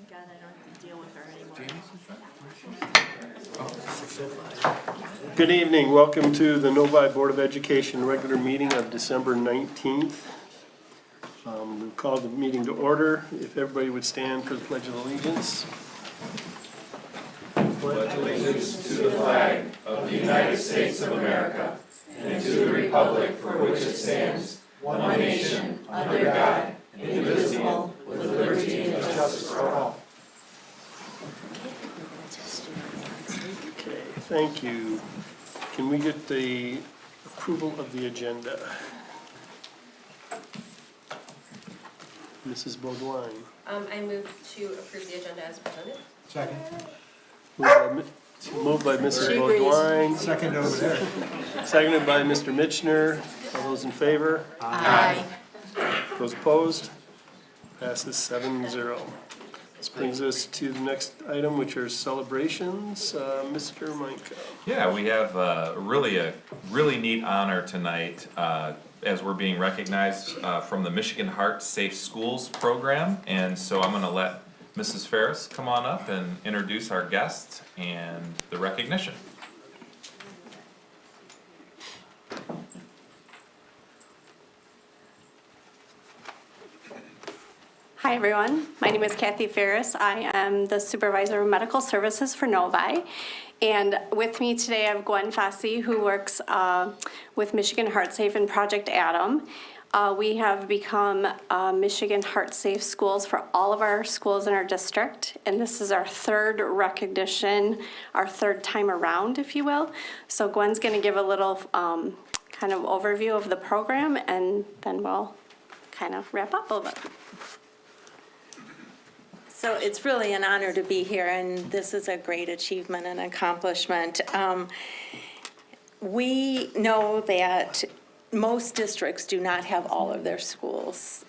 God, I don't have to deal with her anymore. Good evening, welcome to the Novi Board of Education regular meeting of December 19th. We'll call the meeting to order. If everybody would stand for the Pledge of Allegiance. Pledge allegiance to the flag of the United States of America and to the republic for which it stands, one nation, under God, indivisible, with liberty and justice for all. Okay, thank you. Can we get the approval of the agenda? Mrs. Baudouin. I move to approve the agenda as presented. Second. Moved by Mrs. Baudouin. Second over there. Seconded by Mr. Mitchner. All those in favor? Aye. Those opposed? Passes 7-0. This brings us to the next item, which are celebrations. Mr. Meinke. Yeah, we have a really neat honor tonight as we're being recognized from the Michigan Heart Safe Schools program. And so I'm going to let Mrs. Ferris come on up and introduce our guest and the recognition. Hi everyone, my name is Kathy Ferris. I am the Supervisor of Medical Services for Novi. And with me today I have Gwen Fossey, who works with Michigan Heart Safe and Project Adam. We have become Michigan Heart Safe Schools for all of our schools in our district. And this is our third recognition, our third time around, if you will. So Gwen's gonna give a little kind of overview of the program, and then we'll kind of wrap up a little bit. So it's really an honor to be here, and this is a great achievement and accomplishment. We know that most districts do not have all of their schools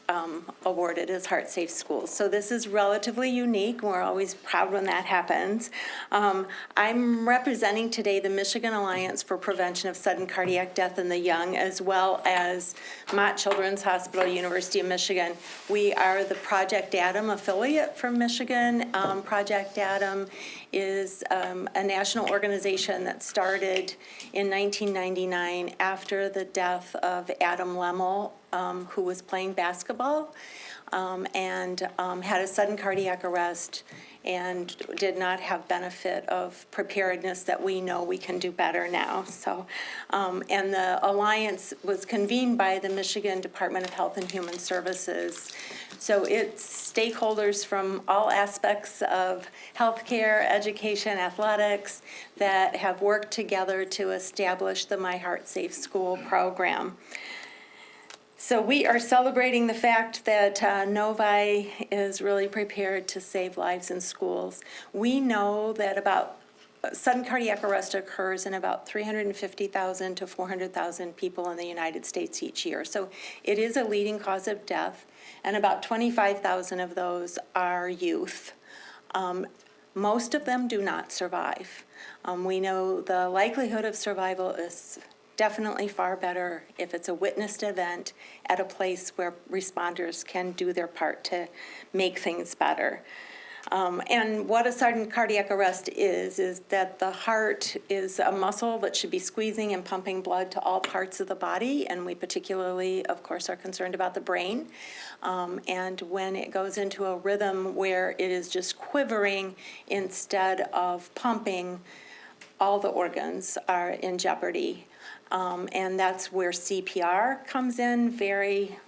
awarded as heart-safe schools. So this is relatively unique. We're always proud when that happens. I'm representing today the Michigan Alliance for Prevention of Sudden Cardiac Death in the Young, as well as Mott Children's Hospital, University of Michigan. We are the Project Adam affiliate from Michigan. Project Adam is a national organization that started in 1999 after the death of Adam Lemmel, who was playing basketball and had a sudden cardiac arrest and did not have benefit of preparedness that we know we can do better now. So, and the Alliance was convened by the Michigan Department of Health and Human Services. So it's stakeholders from all aspects of healthcare, education, athletics that have worked together to establish the My Heart Safe School program. So we are celebrating the fact that Novi is really prepared to save lives in schools. We know that about sudden cardiac arrest occurs in about 350,000 to 400,000 people in the United States each year. So it is a leading cause of death, and about 25,000 of those are youth. Most of them do not survive. We know the likelihood of survival is definitely far better if it's a witnessed event at a place where responders can do their part to make things better. And what a sudden cardiac arrest is that the heart is a muscle that should be squeezing and pumping blood to all parts of the body, and we particularly, of course, are concerned about the brain. And when it goes into a rhythm where it is just quivering instead of pumping, all the organs are in jeopardy. And that's where CPR comes in very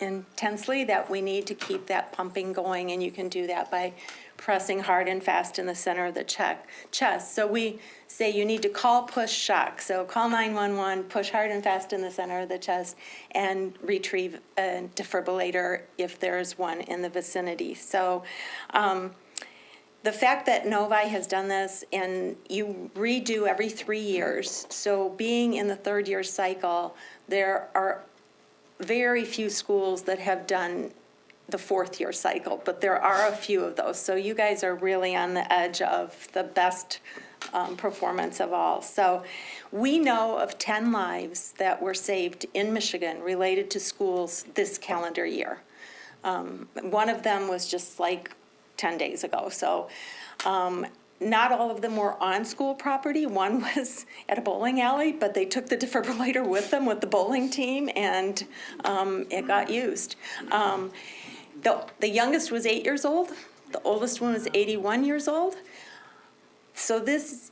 intensely, that we need to keep that pumping going, and you can do that by pressing hard and fast in the center of the chest. So we say you need to call, push, shock. So call 911, push hard and fast in the center of the chest, and retrieve a defibrillator if there's one in the vicinity. So the fact that Novi has done this, and you redo every 3 years, so being in the third year cycle, there are very few schools that have done the fourth year cycle, but there are a few of those. So you guys are really on the edge of the best performance of all. So we know of 10 lives that were saved in Michigan related to schools this calendar year. One of them was just like 10 days ago. So not all of them were on school property. One was at a bowling alley, but they took the defibrillator with them with the bowling team, and it got used. The youngest was 8 years old. The oldest one was 81 years old. So this,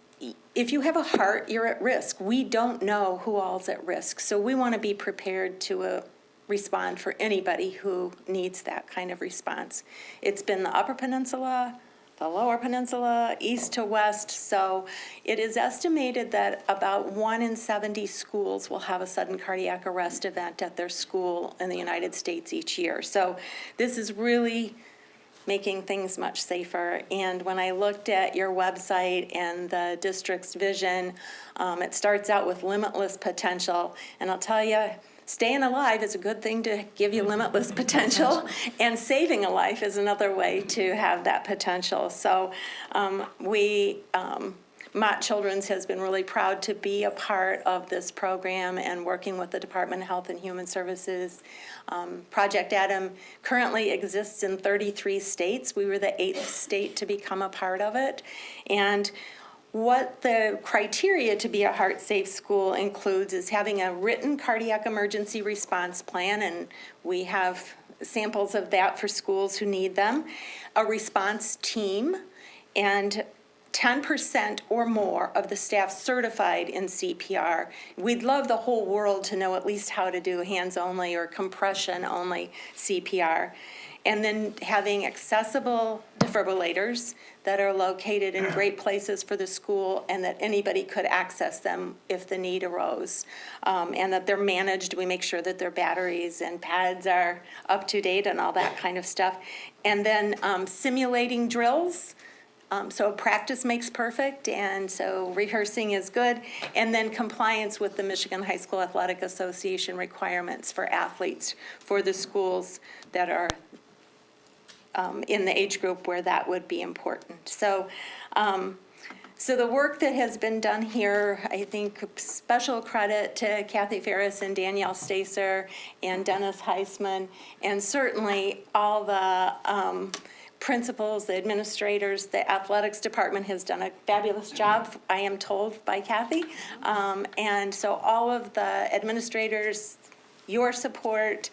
if you have a heart, you're at risk. We don't know who all's at risk. So we want to be prepared to respond for anybody who needs that kind of response. It's been the Upper Peninsula, the Lower Peninsula, east to west. So it is estimated that about 1 in 70 schools will have a sudden cardiac arrest event at their school in the United States each year. So this is really making things much safer. And when I looked at your website and the district's vision, it starts out with limitless potential. And I'll tell you, staying alive is a good thing to give you limitless potential, and saving a life is another way to have that potential. So Mott Children's has been really proud to be a part of this program and working with the Department of Health and Human Services. Project Adam currently exists in 33 states. We were the 8th state to become a part of it. And what the criteria to be a heart-safe school includes is having a written cardiac emergency response plan, and we have samples of that for schools who need them, a response team, and 10% or more of the staff certified in CPR. We'd love the whole world to know at least how to do hands-only or compression-only CPR. And then having accessible defibrillators that are located in great places for the school, and that anybody could access them if the need arose. And that they're managed. We make sure that their batteries and pads are up to date and all that kind of stuff. And then simulating drills. So practice makes perfect, and so rehearsing is good. And then compliance with the Michigan High School Athletic Association requirements for athletes for the schools that are in the age group where that would be important. So the work that has been done here, I think special credit to Kathy Ferris and Danielle Stacer and Dennis Heisman, and certainly all the principals, the administrators. The athletics department has done a fabulous job, I am told by Kathy. And so all of the administrators, your support,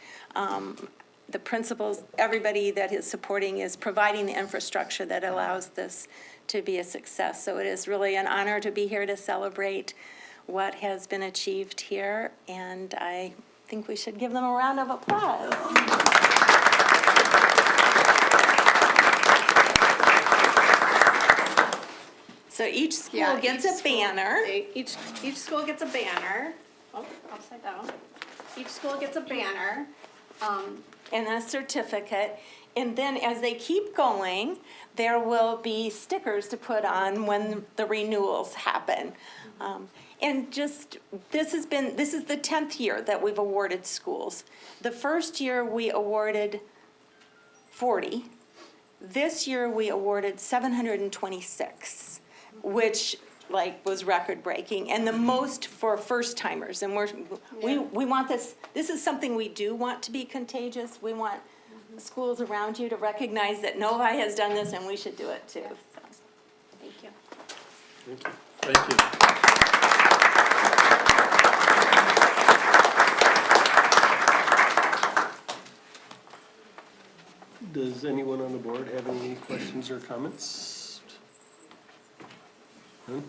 the principals, everybody that is supporting is providing the infrastructure that allows this to be a success. So it is really an honor to be here to celebrate what has been achieved here, and I think we should give them a round of applause. So each school gets a banner. Each school gets a banner. Oh, upside down. Each school gets a banner. And a certificate. And then as they keep going, there will be stickers to put on when the renewals happen. And just, this is the 10th year that we've awarded schools. The first year we awarded 40. This year we awarded 726, which was record breaking, and the most for first timers. And we want this is something we do want to be contagious. We want schools around you to recognize that Novi has done this, and we should do it too. So, thank you. Thank you. Thank you. Does anyone on the board have any questions or comments? None?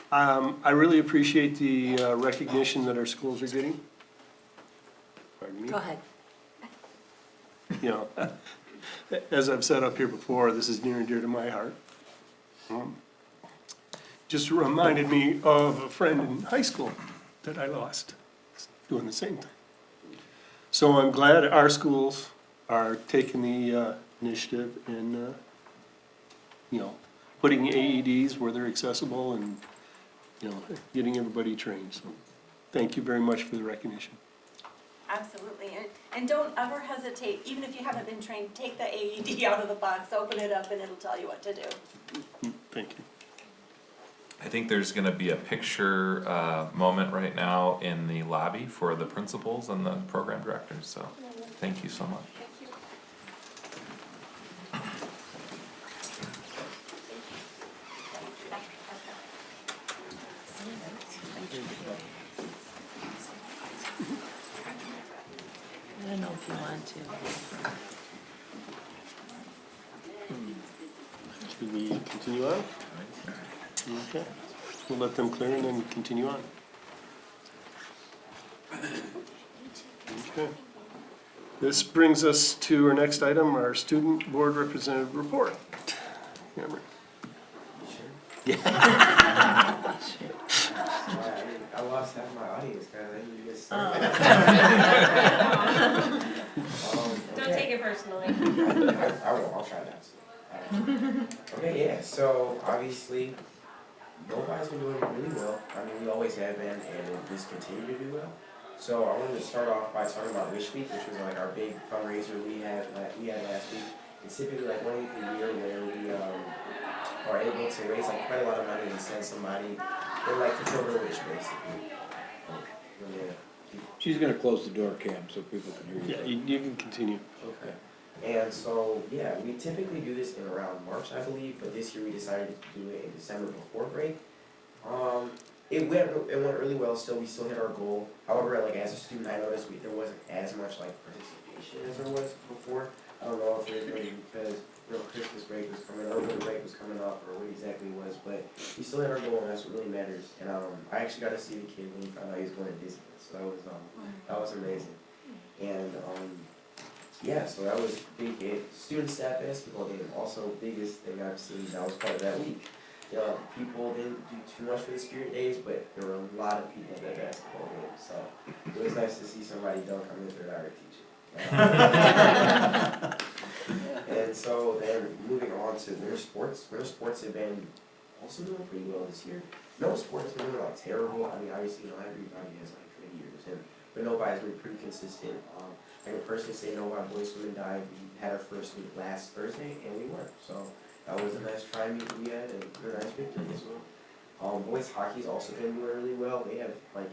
I really appreciate the recognition that our schools are getting. Pardon me. Go ahead. You know, as I've said up here before, this is near and dear to my heart. Just reminded me of a friend in high school that I lost doing the same thing. So I'm glad our schools are taking the initiative in, putting AEDs where they're accessible and, getting everybody trained. So thank you very much for the recognition. Absolutely. And don't ever hesitate, even if you haven't been trained, take the AED out of the box, open it up, and it'll tell you what to do. Thank you. I think there's gonna be a picture moment right now in the lobby for the principals and the program directors, so thank you so much. I don't know if you want to. Should we continue on? Okay, we'll let them clear and then continue on. Okay. This brings us to our next item, our student board representative report. Cameron. I lost half my audience, guys. I need to get started. Don't take it personally. I will. I'll try that. Okay, yeah. So obviously, Novi's been doing really well. I mean, we always have been, and we'll just continue to do well. So I wanted to start off by talking about Wish Week, which was like our big fundraiser we had last week. It's typically like 1 week a year where we are able to raise like quite a lot of money and send somebody or like fulfill their wish basically. Yeah. She's gonna close the door, Cam, so people can hear Yeah, you. you can continue. Okay. And so, yeah, we typically do this in around March, I believe, but this year we decided to do it in December before break. It went really well. Still, we still hit our goal. However, like as a student, I noticed there wasn't as much like participation as there was before. I don't know if it was maybe because Christmas break was coming, or winter break was coming up, or what exactly it was. But we still hit our goal, and that's what really matters. And I actually got to see the kid when he found out he was going to Disney, so that was amazing. And yeah, so that was a big hit. Student staff basketball game, also biggest thing I've seen that was part of that week. You know, people didn't do too much for the Spirit Days, but there were a lot of people at that basketball game, so it was nice to see somebody dunk on the third hour teaching. And so then moving on to winter sports. Winter sports have been also doing pretty well this year. No sport has been doing like terrible. I mean, obviously, you know, everybody has like good years, but nobody's been pretty consistent. I can personally say Novi boys swim and dive. We had our first meet last Thursday, and we won. So that was a nice try meet we had, and a nice victory as well. Boys hockey's also been doing really well. They have like,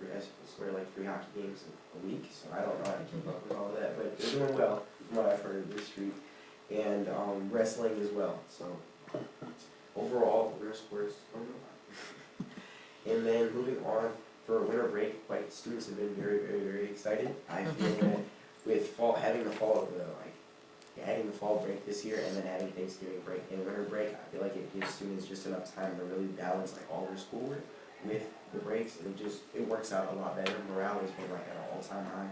I swear, like 3 hockey games a week. So I don't know how to keep up with all of that, but they're doing well from what I've heard of this street. And wrestling as well. So overall, winter sports. And then moving on for winter break, like students have been very, very, very excited. I feel that with adding the fall break this year, and then adding Thanksgiving break and winter break, I feel like it gives students just enough time to really balance like all their schoolwork with the breaks, and it works out a lot better. Morale has been like at an all-time high.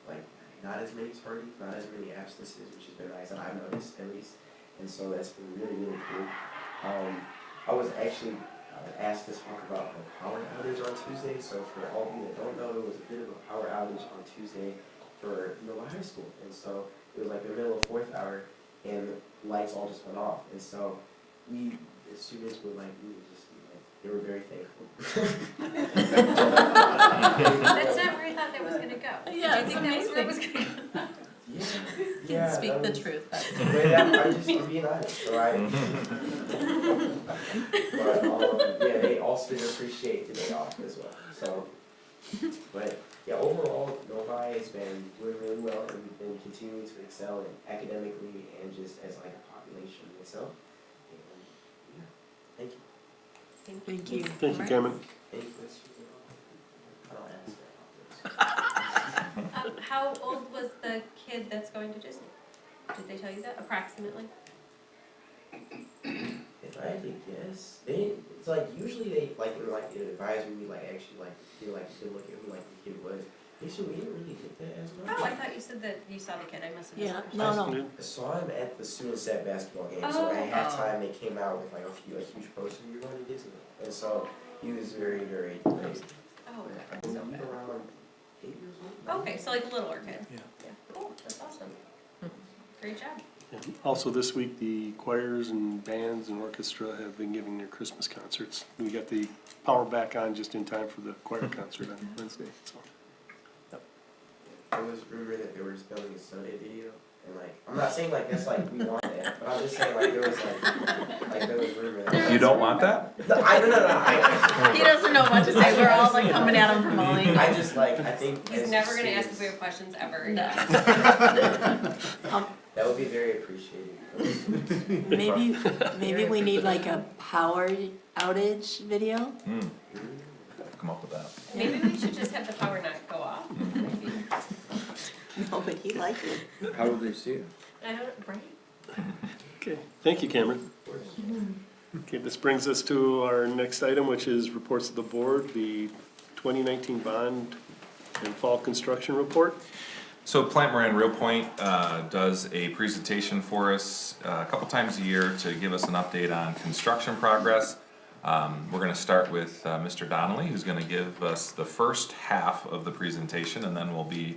Like not as many tardies, not as many absences, which has been nice, and I've noticed at least. And so that's been really, really cool. I was actually asked to talk about the power outage on Tuesday. So for all of you that don't know, there was a bit of a power outage on Tuesday for Novi High School. And so it was like the middle of 4th hour, and the lights all just went off. And so the students were like, they were very thankful. That's not where I thought that was gonna go. Yeah, Did you think that was where it was gonna go? Yeah, Speak the was- truth. That's I'm being honest, so but yeah, they also did appreciate the day off as well. So, but yeah, overall, Novi has been doing really well, and we've been continuing to excel academically and just as like a population itself. And yeah, thank you. Thank you. Thank you, Cameron. Any questions at all? I don't ask that. How old was the kid that's going to Disney? Did they tell you that approximately? If I had to guess, it's like usually they like in like an advisory we like actually like do like a good look at who like the kid was. So we didn't really get that as much. Oh, I thought you said that you saw the kid. I must have Yeah, misunderstood. no. I saw him at the student set basketball game. So Oh. at halftime they came out with like a huge poster. You're going to Disney, and so he was very, very great. Oh, I okay. believe around 8 years old. Okay, so like a littler kid. Yeah. Cool, that's awesome. Great job. And also this week, the choirs and bands and orchestra have been giving their Christmas concerts. We got the power back on just in time for the choir concert on Wednesday, so. There was rumor that they were just filming a Sunday video, and like I'm not saying like that's like we want that, but I'm just saying like there was like there was rumor that. You don't want that? No, I He doesn't know what to say. We're all like coming at him from all angles. I just like I think He's as never gonna ask students, if we have questions ever No. again. that would be very appreciated. Maybe we need like a power outage video. Mm. come up with that. Maybe we should just have the power not go off. Maybe. No, but he liked it. How would they see it? I don't, right? Okay, thank you, Cameron. Okay, this brings us to our next item, which is reports of the board, the 2019 bond and fall construction report. So Plant Moran Real Point does a presentation for us a couple times a year to give us an update on construction progress. We're gonna start with Mr. Donnelly, who's gonna give us the first half of the presentation, and then we'll be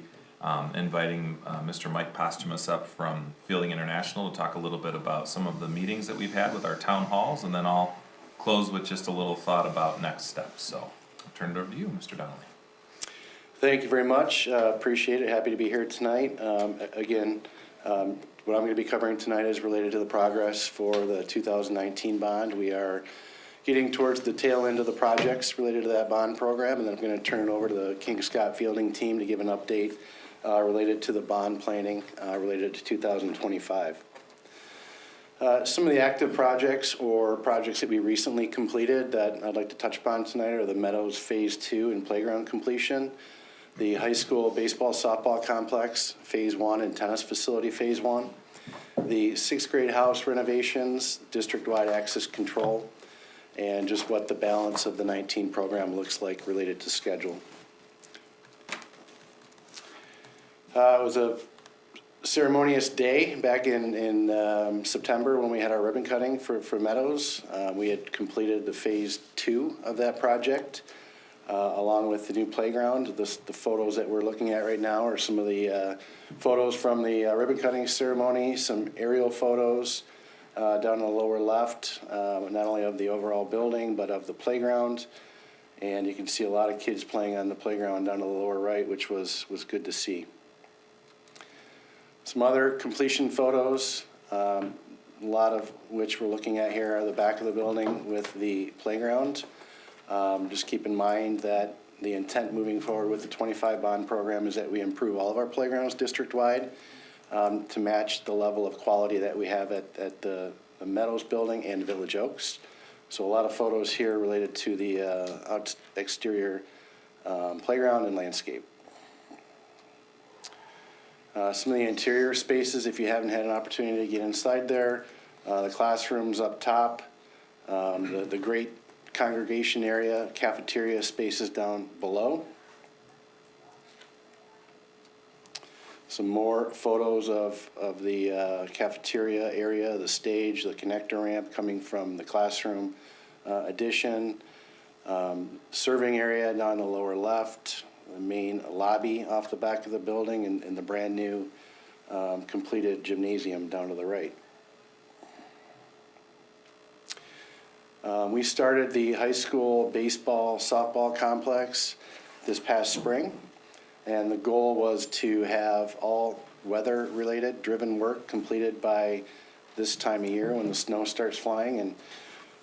inviting Mr. Mike Posthumus up from Fielding International to talk a little bit about some of the meetings that we've had with our town halls, and then I'll close with just a little thought about next steps. So I'll turn it over to you, Mr. Donnelly. Thank you very much. Appreciate it. Happy to be here tonight. Again, what I'm going to be covering tonight is related to the progress for the 2019 bond. We are getting towards the tail end of the projects related to that bond program, and then I'm going to turn it over to the King Scott Fielding team to give an update related to the bond planning related to 2025. Some of the active projects or projects that we recently completed that I'd like to touch upon tonight are the Meadows Phase 2 and playground completion, the high school baseball softball complex Phase 1 and tennis facility Phase 1, the 6th grade house renovations, district-wide access control, and just what the balance of the 19 program looks like related to schedule. It was a ceremonious day back in September when we had our ribbon cutting for Meadows. We had completed the Phase 2 of that project, along with the new playground. The photos that we're looking at right now are some of the photos from the ribbon cutting ceremony, some aerial photos down in the lower left, not only of the overall building, but of the playground. And you can see a lot of kids playing on the playground down in the lower right, which was good to see. Some other completion photos, a lot of which we're looking at here are the back of the building with the playground. Just keep in mind that the intent moving forward with the 25 bond program is that we improve all of our playgrounds district-wide to match the level of quality that we have at the Meadows building and Village Oaks. So a lot of photos here related to the exterior playground and landscape. Some of the interior spaces, if you haven't had an opportunity to get inside there, the classrooms up top, the great congregation area, cafeteria spaces down below. Some more photos of the cafeteria area, the stage, the connector ramp coming from the classroom addition, serving area down in the lower left, the main lobby off the back of the building, and the brand new completed gymnasium down to the right. We started the high school baseball softball complex this past spring, and the goal was to have all weather related driven work completed by this time of year when the snow starts flying. And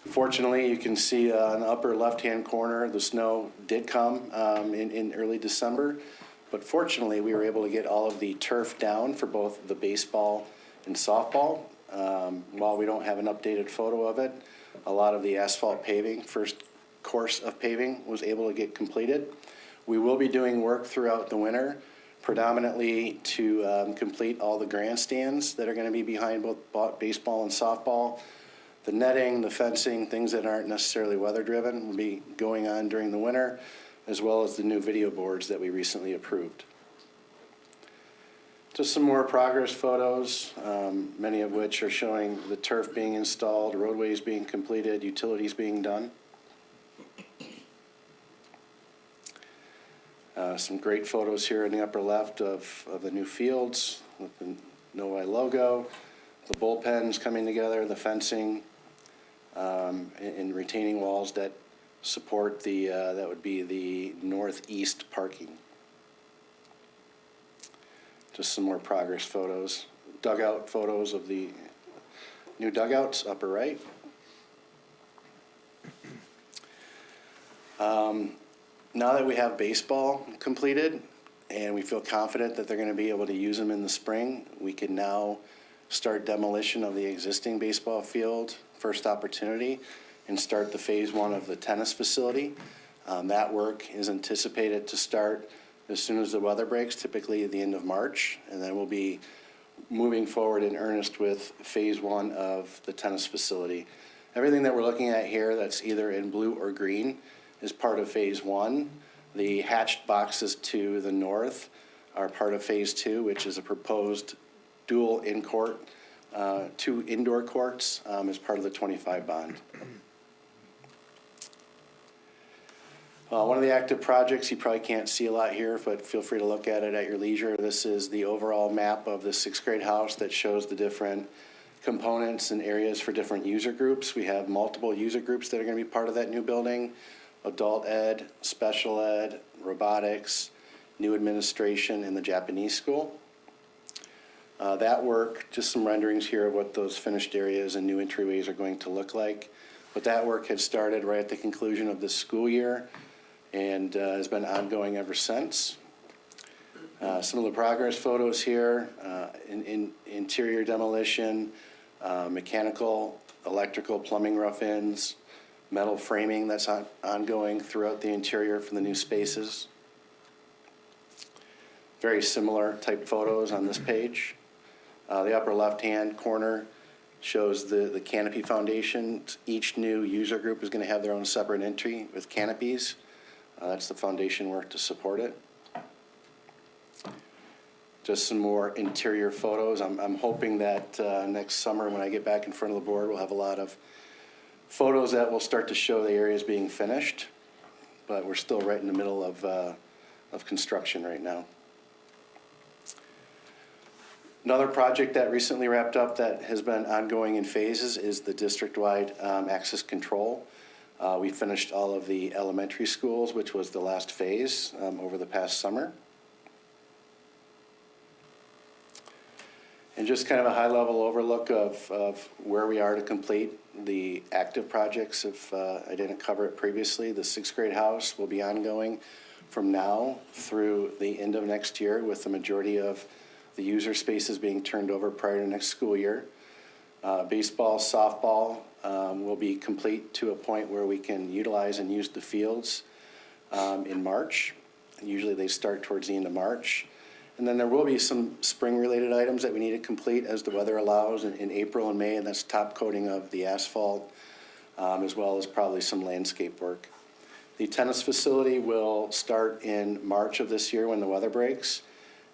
fortunately, you can see on the upper left-hand corner, the snow did come in early December. But fortunately, we were able to get all of the turf down for both the baseball and softball. While we don't have an updated photo of it, a lot of the asphalt paving, first course of paving, was able to get completed. We will be doing work throughout the winter, predominantly to complete all the grandstands that are going to be behind both baseball and softball. The netting, the fencing, things that aren't necessarily weather-driven will be going on during the winter, as well as the new video boards that we recently approved. Just some more progress photos, many of which are showing the turf being installed, roadways being completed, utilities being done. Some great photos here in the upper left of the new fields with the Novi logo, the bullpens coming together, the fencing, and retaining walls that support the, that would be the northeast parking. Just some more progress photos. Dugout photos of the new dugouts, upper right. Now that we have baseball completed and we feel confident that they're going to be able to use them in the spring, we can now start demolition of the existing baseball field, first opportunity, and start the Phase 1 of the tennis facility. That work is anticipated to start as soon as the weather breaks, typically at the end of March, and then we'll be moving forward in earnest with phase one of the tennis facility. Everything that we're looking at here that's either in blue or green is part of phase one. The hatched boxes to the north are part of phase two, which is a proposed dual in-court, 2 indoor courts as part of the 25 bond. One of the active projects, you probably can't see a lot here, but feel free to look at it at your leisure. This is the overall map of the 6th grade house that shows the different components and areas for different user groups. We have multiple user groups that are going to be part of that new building: adult ed, special ed, robotics, new administration, and the Japanese school. That work, just some renderings here of what those finished areas and new entryways are going to look like. But that work had started right at the conclusion of this school year and has been ongoing ever since. Some of the progress photos here, in interior demolition, mechanical, electrical, plumbing rough-ins, metal framing that's ongoing throughout the interior for the new spaces. Very similar type photos on this page. The upper left-hand corner shows the canopy foundation. Each new user group is going to have their own separate entry with canopies. That's the foundation work to support it. Just some more interior photos. I'm hoping that next summer when I get back in front of the board, we'll have a lot of photos that will start to show the areas being finished, but we're still right in the middle of construction right now. Another project that recently wrapped up that has been ongoing in phases is the district-wide access control. We finished all of the elementary schools, which was the last phase over the past summer. And just kind of a high-level overlook of where we are to complete the active projects. If I didn't cover it previously, the 6th grade house will be ongoing from now through the end of next year, with the majority of the user spaces being turned over prior to next school year. Baseball, softball will be complete to a point where we can utilize and use the fields in March. Usually they start towards the end of March. And then there will be some spring-related items that we need to complete as the weather allows in April and May, and that's top coating of the asphalt, as well as probably some landscape work. The tennis facility will start in March of this year when the weather breaks,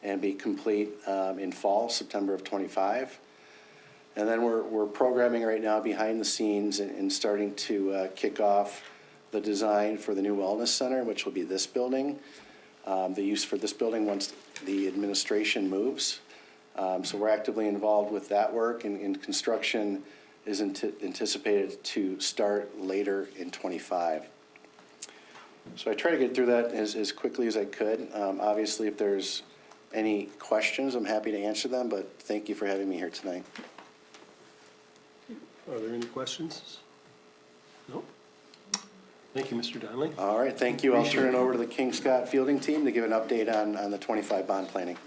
and be complete in fall, September of '25. And then we're programming right now behind the scenes and starting to kick off the design for the new wellness center, which will be this building. The use for this building once the administration moves. So we're actively involved with that work, and construction is anticipated to start later in '25. So I try to get through that as quickly as I could. Obviously, if there's any questions, I'm happy to answer them, but thank you for having me here tonight. Are there any questions? No? Thank you, Mr. Donnelly. All right, thank you. I'll turn it over to the King Scott fielding team to give an update on the 25 bond planning.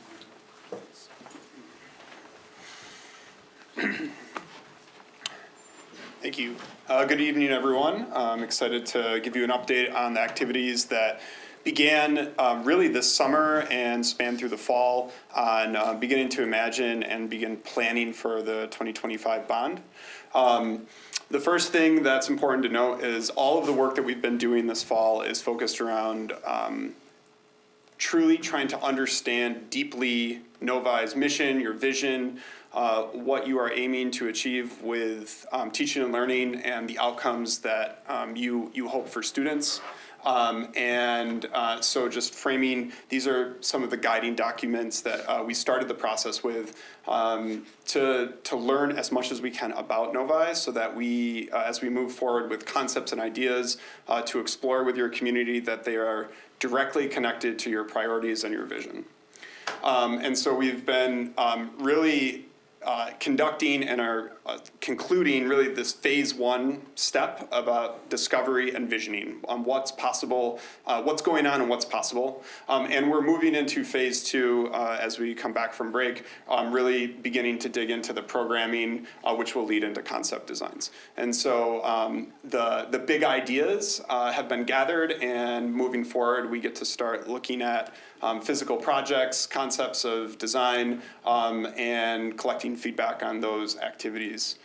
Thank you. Good evening, everyone. I'm excited to give you an update on the activities that began really this summer and spanned through the fall on beginning to imagine and begin planning for the 2025 bond. The first thing that's important to note is all of the work that we've been doing this fall is focused around truly trying to understand deeply Novi's mission, your vision, what you are aiming to achieve with teaching and learning, and the outcomes that you hope for students. So just framing, these are some of the guiding documents that we started the process with to learn as much as we can about Novi, so that we, as we move forward with concepts and ideas to explore with your community, that they are directly connected to your priorities and your vision. And so we've been really conducting and are concluding really this phase one step about discovery and visioning on what's possible, what's going on and what's possible. And we're moving into phase two as we come back from break, really beginning to dig into the programming, which will lead into concept designs. And so the big ideas have been gathered, and moving forward, we get to start looking at physical projects, concepts of design, and collecting feedback on those activities.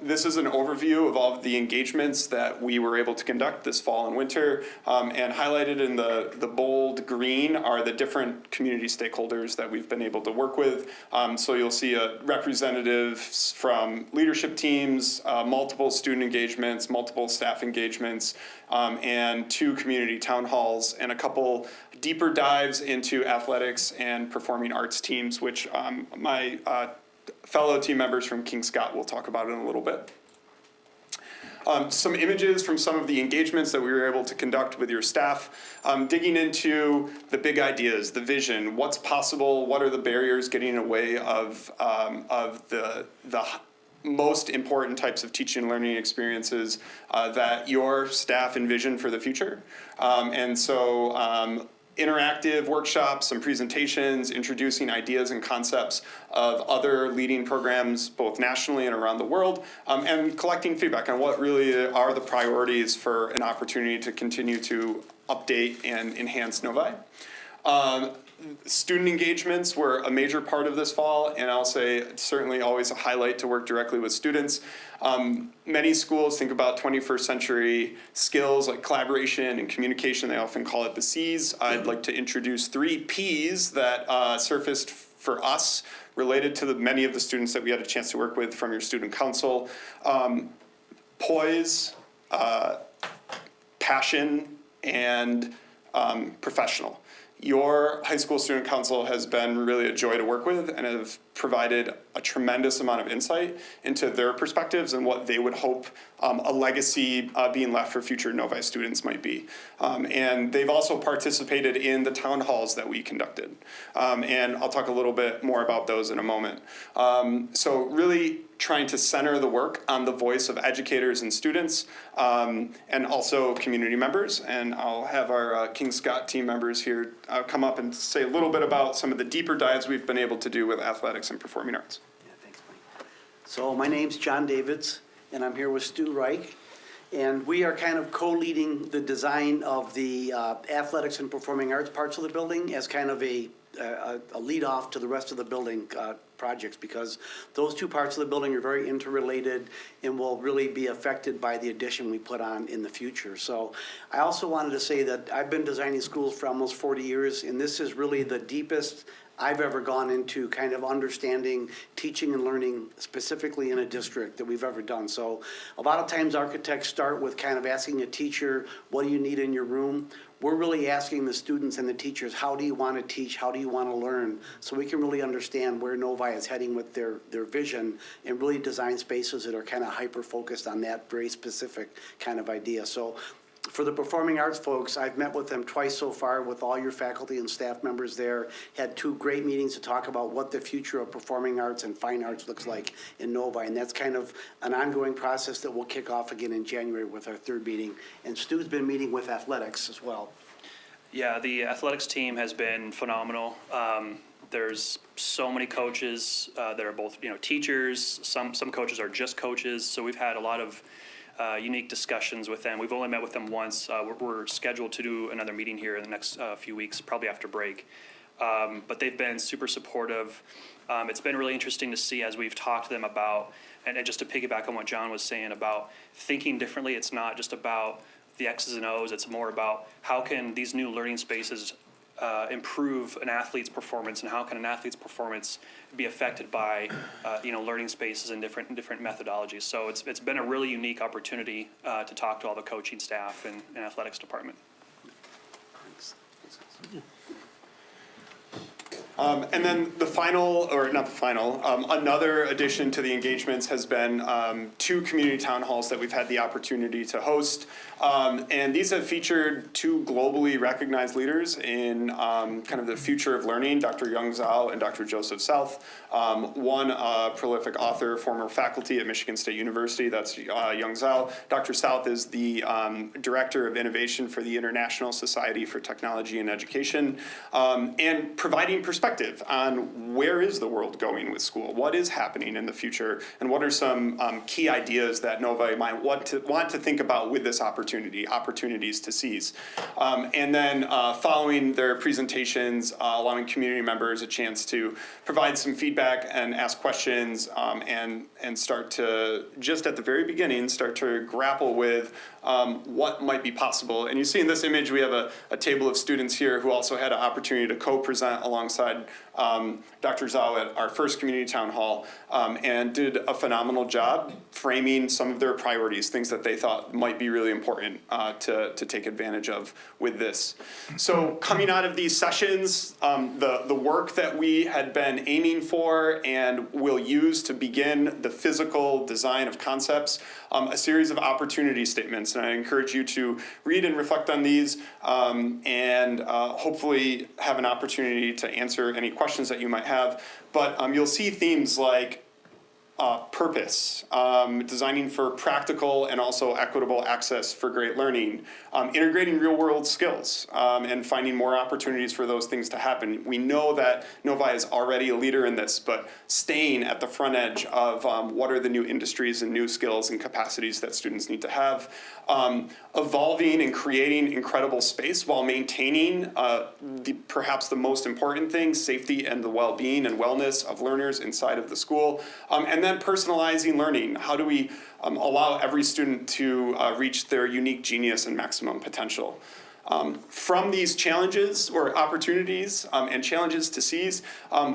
This is an overview of all of the engagements that we were able to conduct this fall and winter, and highlighted in the bold green are the different community stakeholders that we've been able to work with. So you'll see representatives from leadership teams, multiple student engagements, multiple staff engagements, and 2 community town halls, and a couple deeper dives into athletics and performing arts teams, which my fellow team members from King Scott will talk about in a little bit. Some images from some of the engagements that we were able to conduct with your staff, digging into the big ideas, the vision, what's possible, what are the barriers getting in the way of the most important types of teaching and learning experiences that your staff envision for the future. And so interactive workshops, some presentations, introducing ideas and concepts of other leading programs, both nationally and around the world, and collecting feedback on what really are the priorities for an opportunity to continue to update and enhance Novi. Student engagements were a major part of this fall, and I'll say it's certainly always a highlight to work directly with students. Many schools think about 21st century skills like collaboration and communication. They often call it the C's. I'd like to introduce 3 P's that surfaced for us related to many of the students that we had a chance to work with from your student council. Poise, passion, and professional. Your high school student council has been really a joy to work with and have provided a tremendous amount of insight into their perspectives and what they would hope a legacy being left for future Novi students might be. And they've also participated in the town halls that we conducted. And I'll talk a little bit more about those in a moment. So really trying to center the work on the voice of educators and students, and also community members. And I'll have our King Scott team members here come up and say a little bit about some of the deeper dives we've been able to do with athletics and performing arts. Yeah, thanks, Mike. So my name's John Davids, and I'm here with Stu Reich. And we are kind of co-leading the design of the athletics and performing arts parts of the building as kind of a lead off to the rest of the building projects, because those 2 parts of the building are very interrelated and will really be affected by the addition we put on in the future. So I also wanted to say that I've been designing schools for almost 40 years, and this is really the deepest I've ever gone into kind of understanding teaching and learning specifically in a district that we've ever done. So a lot of times architects start with kind of asking a teacher, what do you need in your room? We're really asking the students and the teachers, how do you want to teach? How do you want to learn? So we can really understand where Novi is heading with their vision and really design spaces that are kind of hyper-focused on that very specific kind of idea. So for the performing arts folks, I've met with them twice so far with all your faculty and staff members there. Had 2 great meetings to talk about what the future of performing arts and fine arts looks like in Novi. And that's kind of an ongoing process that will kick off again in January with our 3rd meeting. And Stu's been meeting with athletics as well. Yeah, the athletics team has been phenomenal. There's so many coaches that are both, teachers. Some coaches are just coaches. So we've had a lot of unique discussions with them. We've only met with them once. We're scheduled to do another meeting here in the next few weeks, probably after break. But they've been super supportive. It's been really interesting to see as we've talked to them about, and just to piggyback on what John was saying about thinking differently. It's not just about the X's and O's. It's more about how can these new learning spaces improve an athlete's performance, and how can an athlete's performance be affected by learning spaces and different methodologies. So it's been a really unique opportunity to talk to all the coaching staff and athletics department. And then the final, or not the final, another addition to the engagements has been 2 community town halls that we've had the opportunity to host. And these have featured 2 globally recognized leaders in kind of the future of learning, Dr. Young Zhao and Dr. Joseph South. One prolific author, former faculty at Michigan State University, that's Young Zhao. Dr. South is the Director of Innovation for the International Society for Technology and Education, and providing perspective on where is the world going with school, what is happening in the future, and what are some key ideas that Novi might want to think about with this opportunities to seize. And then following their presentations, allowing community members a chance to provide some feedback and ask questions, and start to, just at the very beginning, start to grapple with what might be possible. And you see in this image, we have a table of students here who also had an opportunity to co-present alongside Dr. Zhao at our first community town hall, and did a phenomenal job framing some of their priorities, things that they thought might be really important to take advantage of with this. So coming out of these sessions, the work that we had been aiming for and will use to begin the physical design of concepts, a series of opportunity statements. And I encourage you to read and reflect on these, and hopefully have an opportunity to answer any questions that you might have. But you'll see themes like purpose, designing for practical and also equitable access for great learning, integrating real-world skills, and finding more opportunities for those things to happen. We know that Novi is already a leader in this, but staying at the front edge of what are the new industries and new skills and capacities that students need to have, evolving and creating incredible space while maintaining perhaps the most important thing, safety and the well-being and wellness of learners inside of the school, and then personalizing learning. How do we allow every student to reach their unique genius and maximum potential? From these challenges or opportunities and challenges to seize,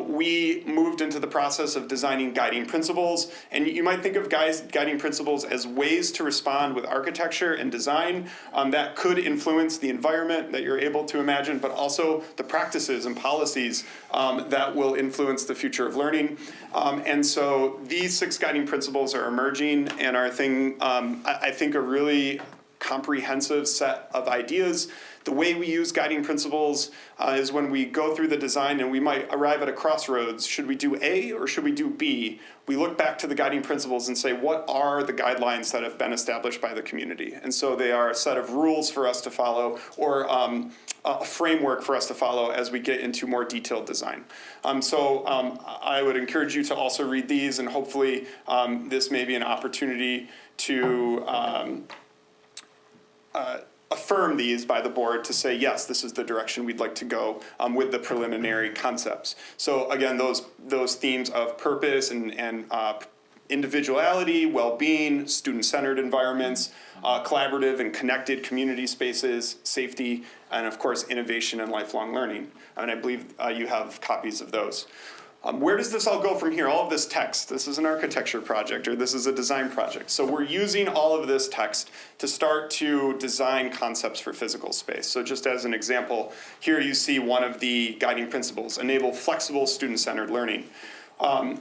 we moved into the process of designing guiding principles. And you might think of guiding principles as ways to respond with architecture and design that could influence the environment that you're able to imagine, but also the practices and policies that will influence the future of learning. And so these 6 guiding principles are emerging and are I think a really comprehensive set of ideas. The way we use guiding principles is when we go through the design and we might arrive at a crossroads. Should we do A or should we do B? We look back to the guiding principles and say, what are the guidelines that have been established by the community? And so they are a set of rules for us to follow, or a framework for us to follow as we get into more detailed design. So I would encourage you to also read these, and hopefully this may be an opportunity to affirm these by the board to say, yes, this is the direction we'd like to go with the preliminary concepts. So again, those themes of purpose and individuality, well-being, student-centered environments, collaborative and connected community spaces, safety, and of course, innovation and lifelong learning. And I believe you have copies of those. Where does this all go from here? All of this text, this is an architecture project, or this is a design project. So we're using all of this text to start to design concepts for physical space. So just as an example, here you see one of the guiding principles, enable flexible student-centered learning.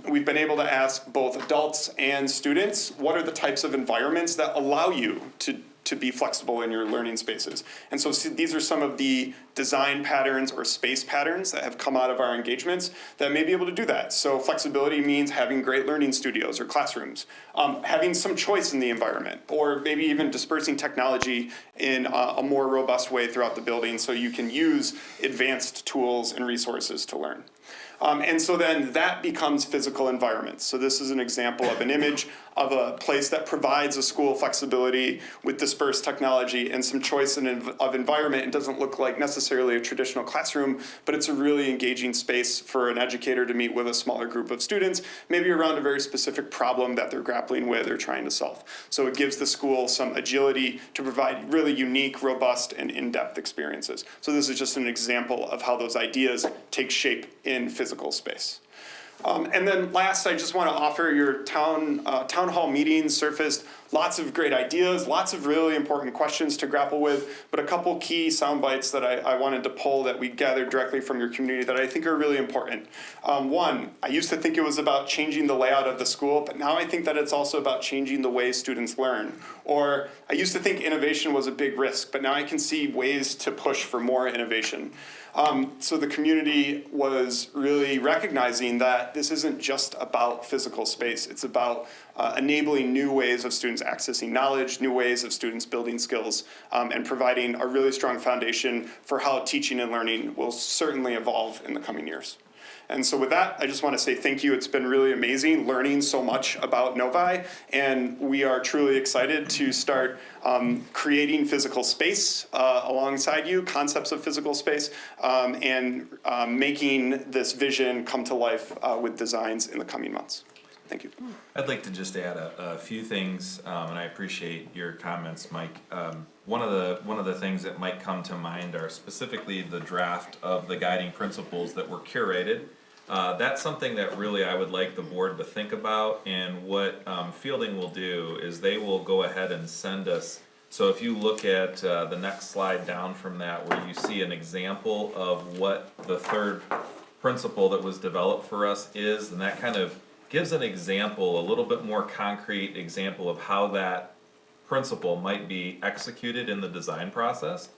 We've been able to ask both adults and students, what are the types of environments that allow you to be flexible in your learning spaces? And so these are some of the design patterns or space patterns that have come out of our engagements that may be able to do that. So flexibility means having great learning studios or classrooms, having some choice in the environment, or maybe even dispersing technology in a more robust way throughout the building so you can use advanced tools and resources to learn. And so then that becomes physical environments. So this is an example of an image of a place that provides a school flexibility with dispersed technology and some choice of environment. It doesn't look like necessarily a traditional classroom, but it's a really engaging space for an educator to meet with a smaller group of students, maybe around a very specific problem that they're grappling with or trying to solve. So it gives the school some agility to provide really unique, robust, and in-depth experiences. So this is just an example of how those ideas take shape in physical space. And then last, I just want to offer your town hall meetings surfaced lots of great ideas, lots of really important questions to grapple with, but a couple key sound bites that I wanted to pull that we gathered directly from your community that I think are really important. One, I used to think it was about changing the layout of the school, but now I think that it's also about changing the way students learn. Or I used to think innovation was a big risk, but now I can see ways to push for more innovation. So the community was really recognizing that this isn't just about physical space. It's about enabling new ways of students accessing knowledge, new ways of students building skills, and providing a really strong foundation for how teaching and learning will certainly evolve in the coming years. And so with that, I just want to say thank you. It's been really amazing learning so much about Novi, and we are truly excited to start creating physical space alongside you, concepts of physical space, and making this vision come to life with designs in the coming months. Thank you. I'd like to just add a few things, and I appreciate your comments, Mike. One of the things that might come to mind are specifically the draft of the guiding principles that were curated. That's something that really I would like the board to think about, and what Fielding will do is they will go ahead and send us. So if you look at the next slide down from that, where you see an example of what the third principle that was developed for us is, and that kind of gives an example, a little bit more concrete example of how that principle might be executed in the design process.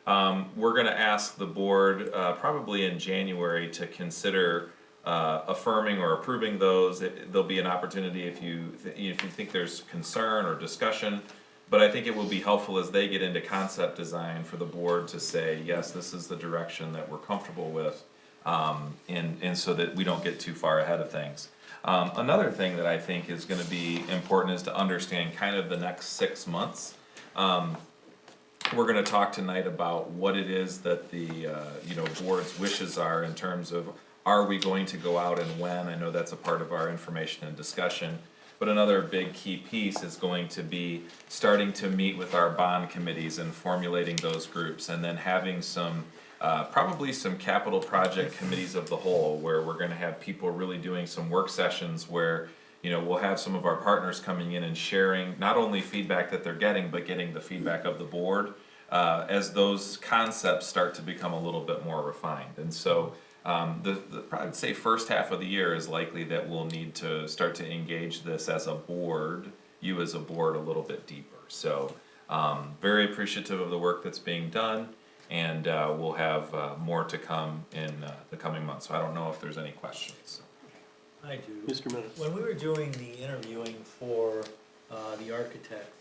We're gonna ask the board probably in January to consider affirming or approving those. There'll be an opportunity if you think there's concern or discussion, but I think it will be helpful as they get into concept design for the board to say, yes, this is the direction that we're comfortable with, and so that we don't get too far ahead of things. Another thing that I think is gonna be important is to understand kind of the next 6 months. We're gonna talk tonight about what it is that the, board's wishes are in terms of, are we going to go out and when? I know that's a part of our information and discussion. But another big key piece is going to be starting to meet with our bond committees and formulating those groups, and then having some probably some capital project committees of the whole, where we're gonna have people really doing some work sessions where, we'll have some of our partners coming in and sharing not only feedback that they're getting, but getting the feedback of the board as those concepts start to become a little bit more refined. And so I'd say first half of the year is likely that we'll need to start to engage this as a board, you as a board, a little bit deeper. So very appreciative of the work that's being done. And we'll have more to come in the coming months. So I don't know if there's any questions. I do. Mr. Menace. When we were doing the interviewing for the architect,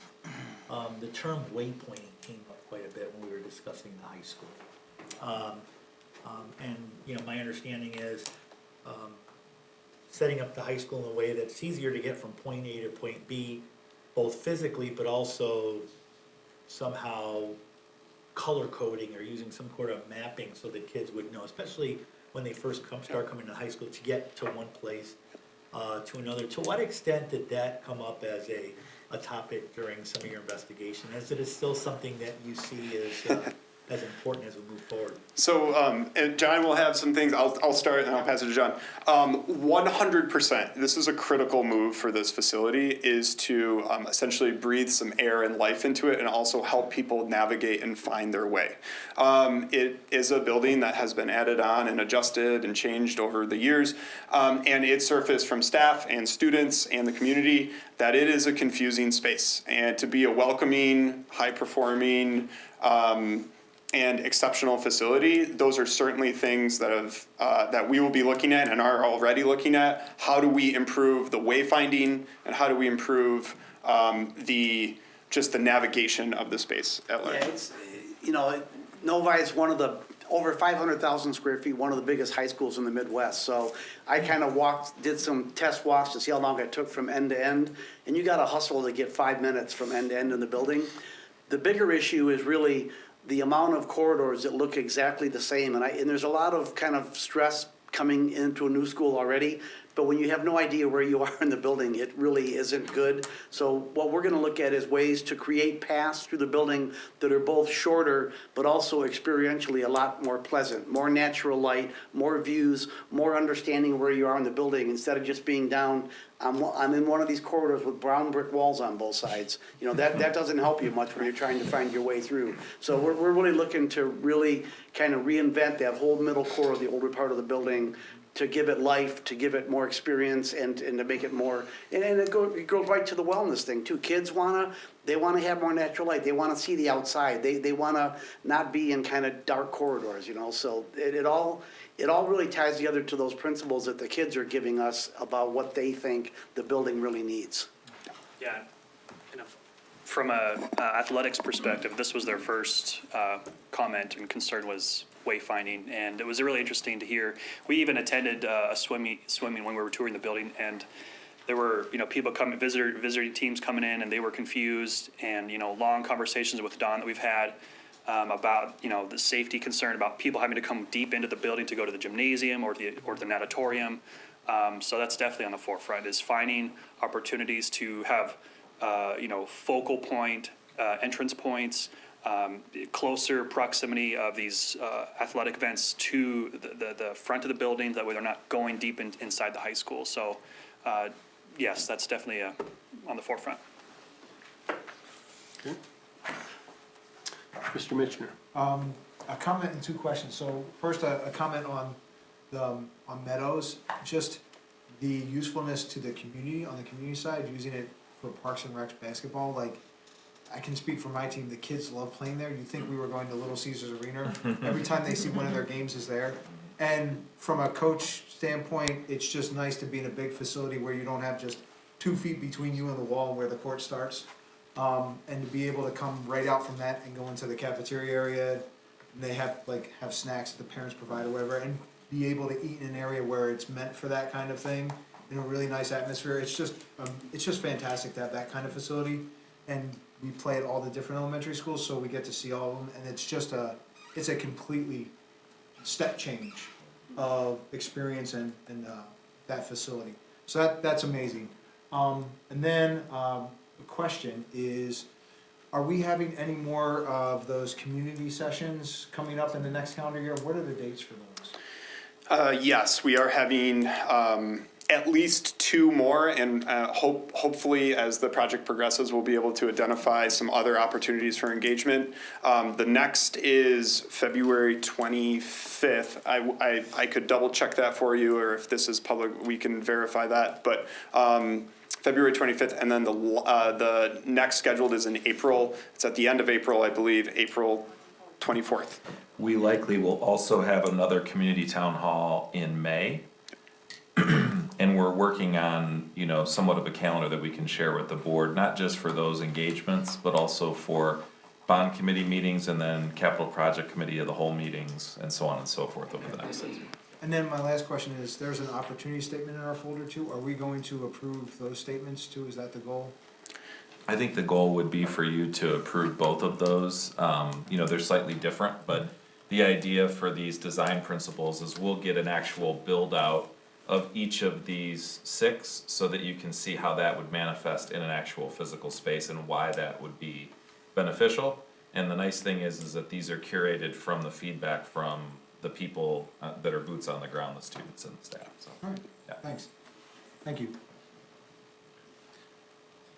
the term waypointing came up quite a bit when we were discussing the high school. And my understanding is setting up the high school in a way that's easier to get from point A to point B, both physically, but also somehow color coding or using some sort of mapping so that kids would know, especially when they first start coming to high school, to get to one place to another. To what extent did that come up as a topic during some of your investigation? Is it still something that you see as important as we move forward? So, and John will have some things. I'll start and I'll pass it to John. 100%, this is a critical move for this facility, is to essentially breathe some air and life into it and also help people navigate and find their way. It is a building that has been added on and adjusted and changed over the years, and it surfaced from staff and students and the community that it is a confusing space. And to be a welcoming, high-performing, and exceptional facility, those are certainly things that that we will be looking at and are already looking at. How do we improve the wayfinding, and how do we improve the navigation of the space at large? Yeah, it's, Novi is one of the, over 500,000 square feet, one of the biggest high schools in the Midwest. So I kind of did some test walks to see how long it took from end to end, and you got to hustle to get 5 minutes from end to end in the building. The bigger issue is really the amount of corridors that look exactly the same, and there's a lot of kind of stress coming into a new school already, but when you have no idea where you are in the building, it really isn't good. So what we're gonna look at is ways to create paths through the building that are both shorter, but also experientially a lot more pleasant, more natural light, more views, more understanding where you are in the building, instead of just being down, I'm in one of these corridors with brown brick walls on both sides. You know, that doesn't help you much when you're trying to find your way through. So we're really looking to really kind of reinvent that whole middle core of the older part of the building, to give it life, to give it more experience, and to make it more, and it goes right to the wellness thing too. Kids they wanna have more natural light, they wanna see the outside, they wanna not be in kind of dark corridors, you know, so it all really ties together to those principles that the kids are giving us about what they think the building really needs. Yeah, and from a athletics perspective, this was their first comment and concern was wayfinding, and it was really interesting to hear. We even attended a swimming when we were touring the building, and there were, you know, people coming, visiting teams coming in, and they were confused, and, you know, long conversations with Don that we've had about, you know, the safety concern about people having to come deep into the building to go to the gymnasium or the natatorium. So that's definitely on the forefront, is finding opportunities to have, you know, focal point, entrance points, closer proximity of these athletic events to the front of the building, that way they're not going deep inside the high school. So, yes, that's definitely on the forefront. Okay. Mr. Mitchner. A comment and two questions. So first, a comment on Meadows, just the usefulness to the community, on the community side, using it for Parks and Recs basketball. Like, I can speak for my team, the kids love playing there. You think we were going to Little Caesars Arena. Every time they see one of their games is there. And from a coach standpoint, it's just nice to be in a big facility where you don't have just 2 feet between you and the wall where the court starts. And to be able to come right out from that and go into the cafeteria area, and they have snacks that the parents provide or whatever, and be able to eat in an area where it's meant for that kind of thing, in a really nice atmosphere. It's just fantastic to have that kind of facility. And we play at all the different elementary schools, so we get to see all of them, and it's a completely step change of experience and that facility. So that's amazing. And then the question is, are we having any more of those community sessions coming up in the next calendar year? What are the dates for those? Yes, we are having at least 2 more, and hopefully as the project progresses, we'll be able to identify some other opportunities for engagement. The next is February 25th. I could double check that for you, or if this is public, we can verify that. But February 25th, and then the next scheduled is in April. It's at the end of April, I believe, April 24th. We likely will also have another community town hall in May. And we're working on, you know, somewhat of a calendar that we can share with the board, not just for those engagements, but also for bond committee meetings and then capital project committee of the whole meetings and so on and so forth over the next 6 months. And then my last question is, there's an opportunity statement in our folder too. Are we going to approve those statements too? Is that the goal? I think the goal would be for you to approve both of those. You know, they're slightly different, but the idea for these design principles is we'll get an actual build out of each of these 6 so that you can see how that would manifest in an actual physical space and why that would be beneficial. And the nice thing is that these are curated from the feedback from the people that are boots on the ground, the students and the staff. So, All right, yeah. thanks. Thank you.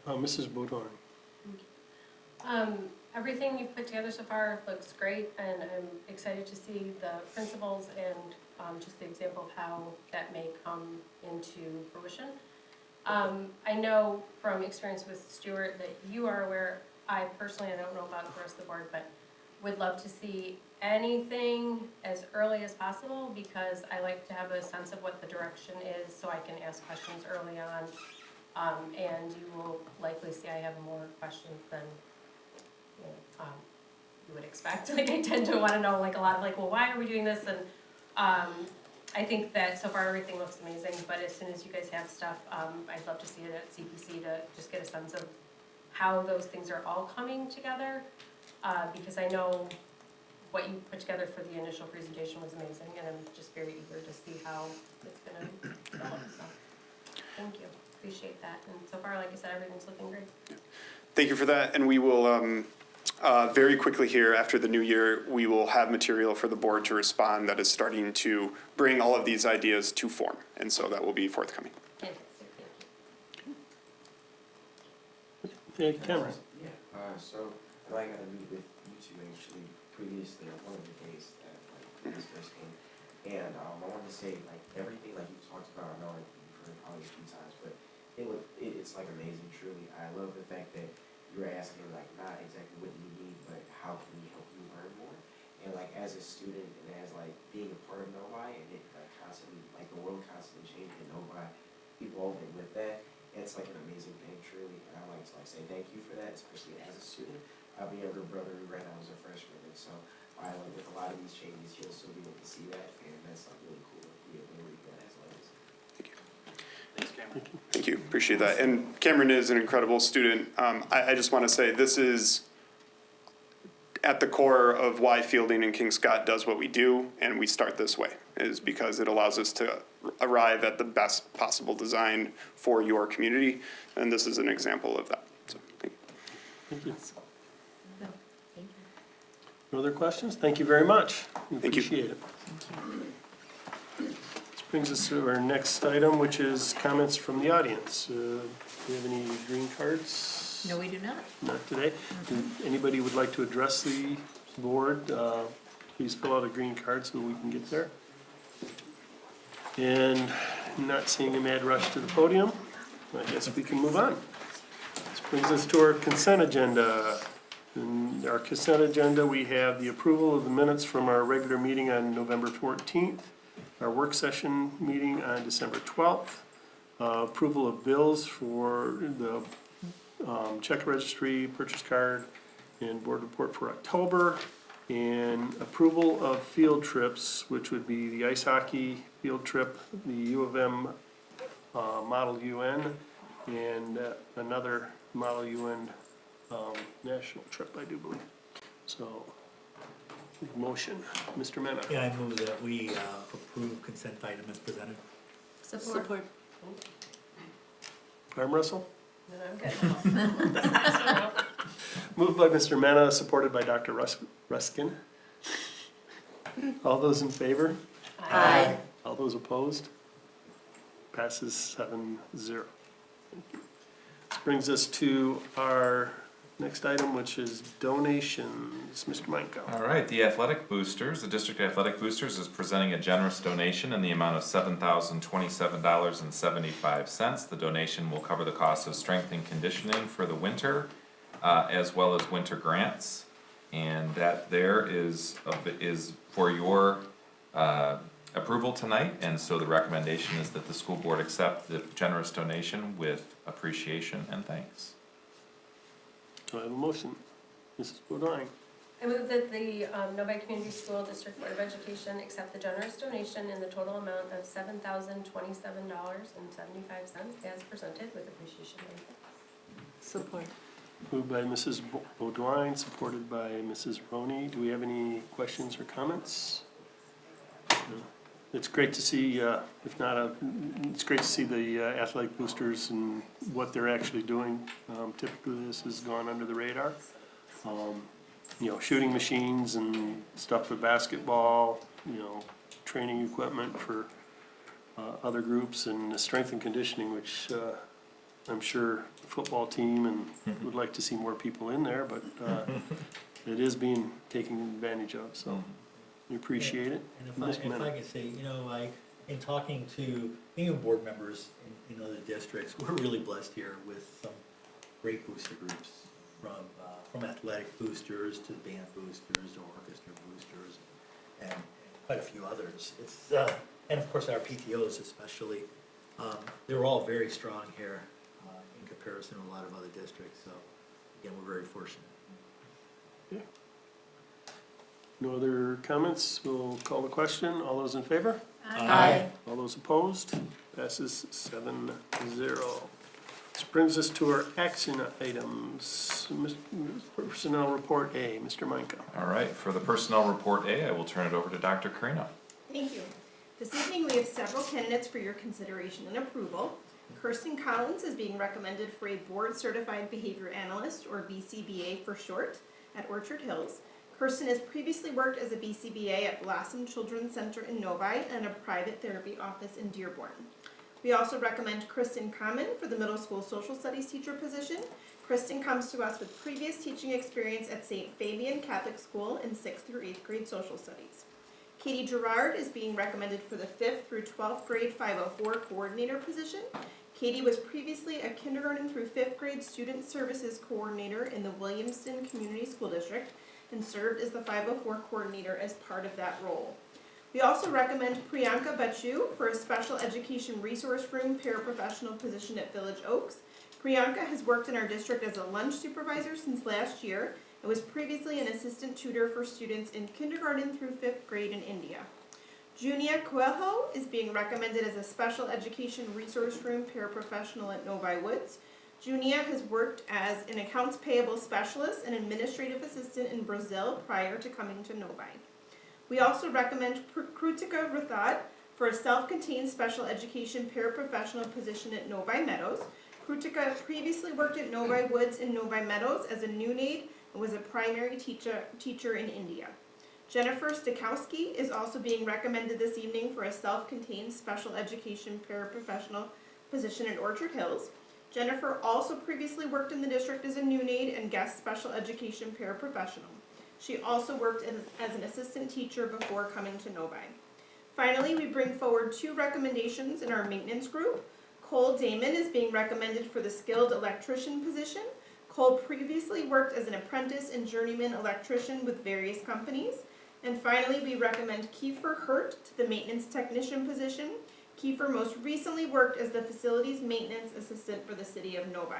Mrs. Bodine. Everything you've put together so far looks great, and I'm excited to see the principles and just the example of how that may come into fruition. I know from experience with Stuart that you are aware, I personally, I don't know about the rest of the board, but would love to see anything as early as possible, because I like to have a sense of what the direction is so I can ask questions early on. And you will likely see I have more questions than you would expect. Like, I tend to want to know, like, a lot of, like, well, why are we doing this? And I think that so far everything looks amazing, but as soon as you guys have stuff, I'd love to see it at CPC to just get a sense of how those things are all coming together, because I know what you put together for the initial presentation was amazing, and I'm just very eager to see how it's going to develop. So thank you. Appreciate that. And so far, like I said, everything's looking great. Thank you for that, and we will, very quickly here, after the new year, we will have material for the board to respond that is starting to bring all of these ideas to form, and so that will be forthcoming. Fantastic, thank you. Hey, Cameron. Yeah, so I got to meet with you two actually previously on one of the days that like this first came. And I wanted to say like everything like you talked about, I know like you've heard probably a few times, but it's like amazing, truly. I love the fact that you were asking like not exactly what do you need, but how can we help you learn more? And like as a student and as like being a part of Novi and it like constantly like the world constantly changing and Novi evolving with that, it's like an amazing thing, truly. And I like to like say thank you for that, especially as a student. I have a younger brother who right now is a freshman, and so I like with a lot of these changes, he'll still be able to see that, and that's like really cool to be able to read that as well. Thanks, Cameron. Thank you, appreciate that. And Cameron is an incredible student. I just want to say this is at the core of why Fielding and King Scott does what we do, and we start this way, is because it allows us to arrive at the best possible design for your community, and this is an example of that. So, thank you. Thank you. No other questions? Thank you very much. We Thank you. appreciate it. This brings us to our next item, which is comments from the audience. Do we have any green cards? No, we do not. Not today. Anybody would like to address the board, please fill out a green card so we can get there. And not seeing a mad rush to the podium, I guess we can move on. This brings us to our consent agenda. In our consent agenda, we have the approval of the minutes from our regular meeting on November 14th, our work session meeting on December 12th, approval of bills for the check registry, purchase card, and board report for October, and approval of field trips, which would be the ice hockey field trip, the U of M Model UN, and another Model UN national trip, I do believe. So, motion, Mr. Mena. Yeah, I move that we approve consent item as presented. Support. Arm wrestle? No, I'm good. Moved by Mr. Mena, supported by Dr. Ruskin. All those in favor? Aye. All those opposed? Passes 7-0. Thank you. This brings us to our next item, which is donations. Mr. Meinko. All right, the Athletic Boosters, the District Athletic Boosters is presenting a generous donation in the amount of $7,027.75. The donation will cover the cost of strength and conditioning for the winter, as well as winter grants. And that there is for your approval tonight, and so the recommendation is that the school board accept the generous donation with appreciation and thanks. Do I have a motion? Mrs. Bodine. I move that the Novi Community School District Board of Education accept the generous donation in the total amount of $7,027.75 as presented with appreciation and thanks. Support. Moved by Mrs. Bodine, supported by Mrs. Roney. Do we have any questions or comments? No. It's great to see, it's great to see the athletic boosters and what they're actually doing. Typically, this has gone under the radar. Shooting machines and stuff for basketball, training equipment for other groups, and the strength and conditioning, which I'm sure the football team and would like to see more people in there, but it is being taken advantage of, so we appreciate it. And if I could say, like, in talking to being board members in other districts, we're really blessed here with some great booster groups, from athletic boosters to band boosters to orchestra boosters, and quite a few others. It's and of course our PTOs especially. They're all very strong here in comparison to a lot of other districts. So again, we're very fortunate. Yeah. No other comments? We'll call the question. All those in favor? Aye. All those opposed? Passes 7-0. This brings us to our action items. Personnel Report A, Mr. Meinko. All right, for the Personnel Report A, I will turn it over to Dr. Carino. Thank you. This evening, we have several candidates for your consideration and approval. Kirsten Collins is being recommended for a Board Certified Behavior Analyst, or BCBA for short, at Orchard Hills. Kirsten has previously worked as a BCBA at Blossom Children's Center in Novi and a private therapy office in Dearborn. We also recommend Kristen Common for the middle school social studies teacher position. Kristen comes to us with previous teaching experience at St. Fabian Catholic School in 6th through 8th grade social studies. Katie Gerard is being recommended for the 5th through 12th grade 504 coordinator position. Katie was previously a kindergarten through 5th grade student services coordinator in the Williamston Community School District and served as the 504 coordinator as part of that role. We also recommend Priyanka Bachu for a special education resource room paraprofessional position at Village Oaks. Priyanka has worked in our district as a lunch supervisor since last year and was previously an assistant tutor for students in kindergarten through 5th grade in India. Junia Coelho is being recommended as a special education resource room paraprofessional at Novi Woods. Junia has worked as an accounts payable specialist and administrative assistant in Brazil prior to coming to Novi. We also recommend Krutika Rathat for a self-contained special education paraprofessional position at Novi Meadows. Krutika previously worked at Novi Woods and Novi Meadows as a noon aide and was a primary teacher in India. Jennifer Stakowski is also being recommended this evening for a self-contained special education paraprofessional position at Orchard Hills. Jennifer also previously worked in the district as a noon aide and guest special education paraprofessional. She also worked as an assistant teacher before coming to Novi. Finally, we bring forward 2 recommendations in our maintenance group. Cole Damon is being recommended for the skilled electrician position. Cole previously worked as an apprentice and journeyman electrician with various companies. And finally, we recommend Kiefer Hurt to the maintenance technician position. Kiefer most recently worked as the facilities maintenance assistant for the city of Novi.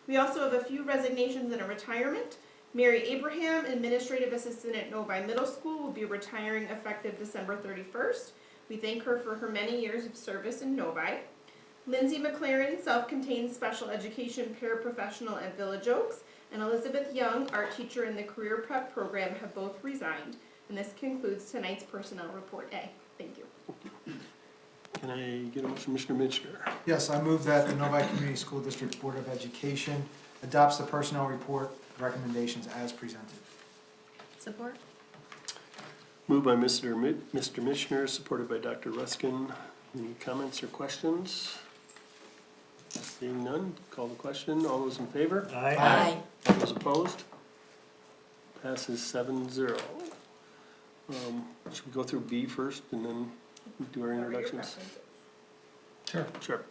We also have a few resignations and a retirement. Mary Abraham, administrative assistant at Novi Middle School, will be retiring effective December 31st. We thank her for her many years of service in Novi. Lindsay McLaren, self-contained special education paraprofessional at Village Oaks, and Elizabeth Young, art teacher in the career prep program, have both resigned. And this concludes tonight's personnel report A. Thank you. Can I get a motion, Mr. Mitchner? Yes, I move that the Novi Community School District Board of Education adopts the personnel report recommendations as presented. Support? Moved by Mr. Mitchner, supported by Dr. Ruskin. Any comments or questions? Seeing none, call the question. All those in favor? Aye. All those opposed? Passes 7-0. Should we go through B first and then do our introductions? Sure.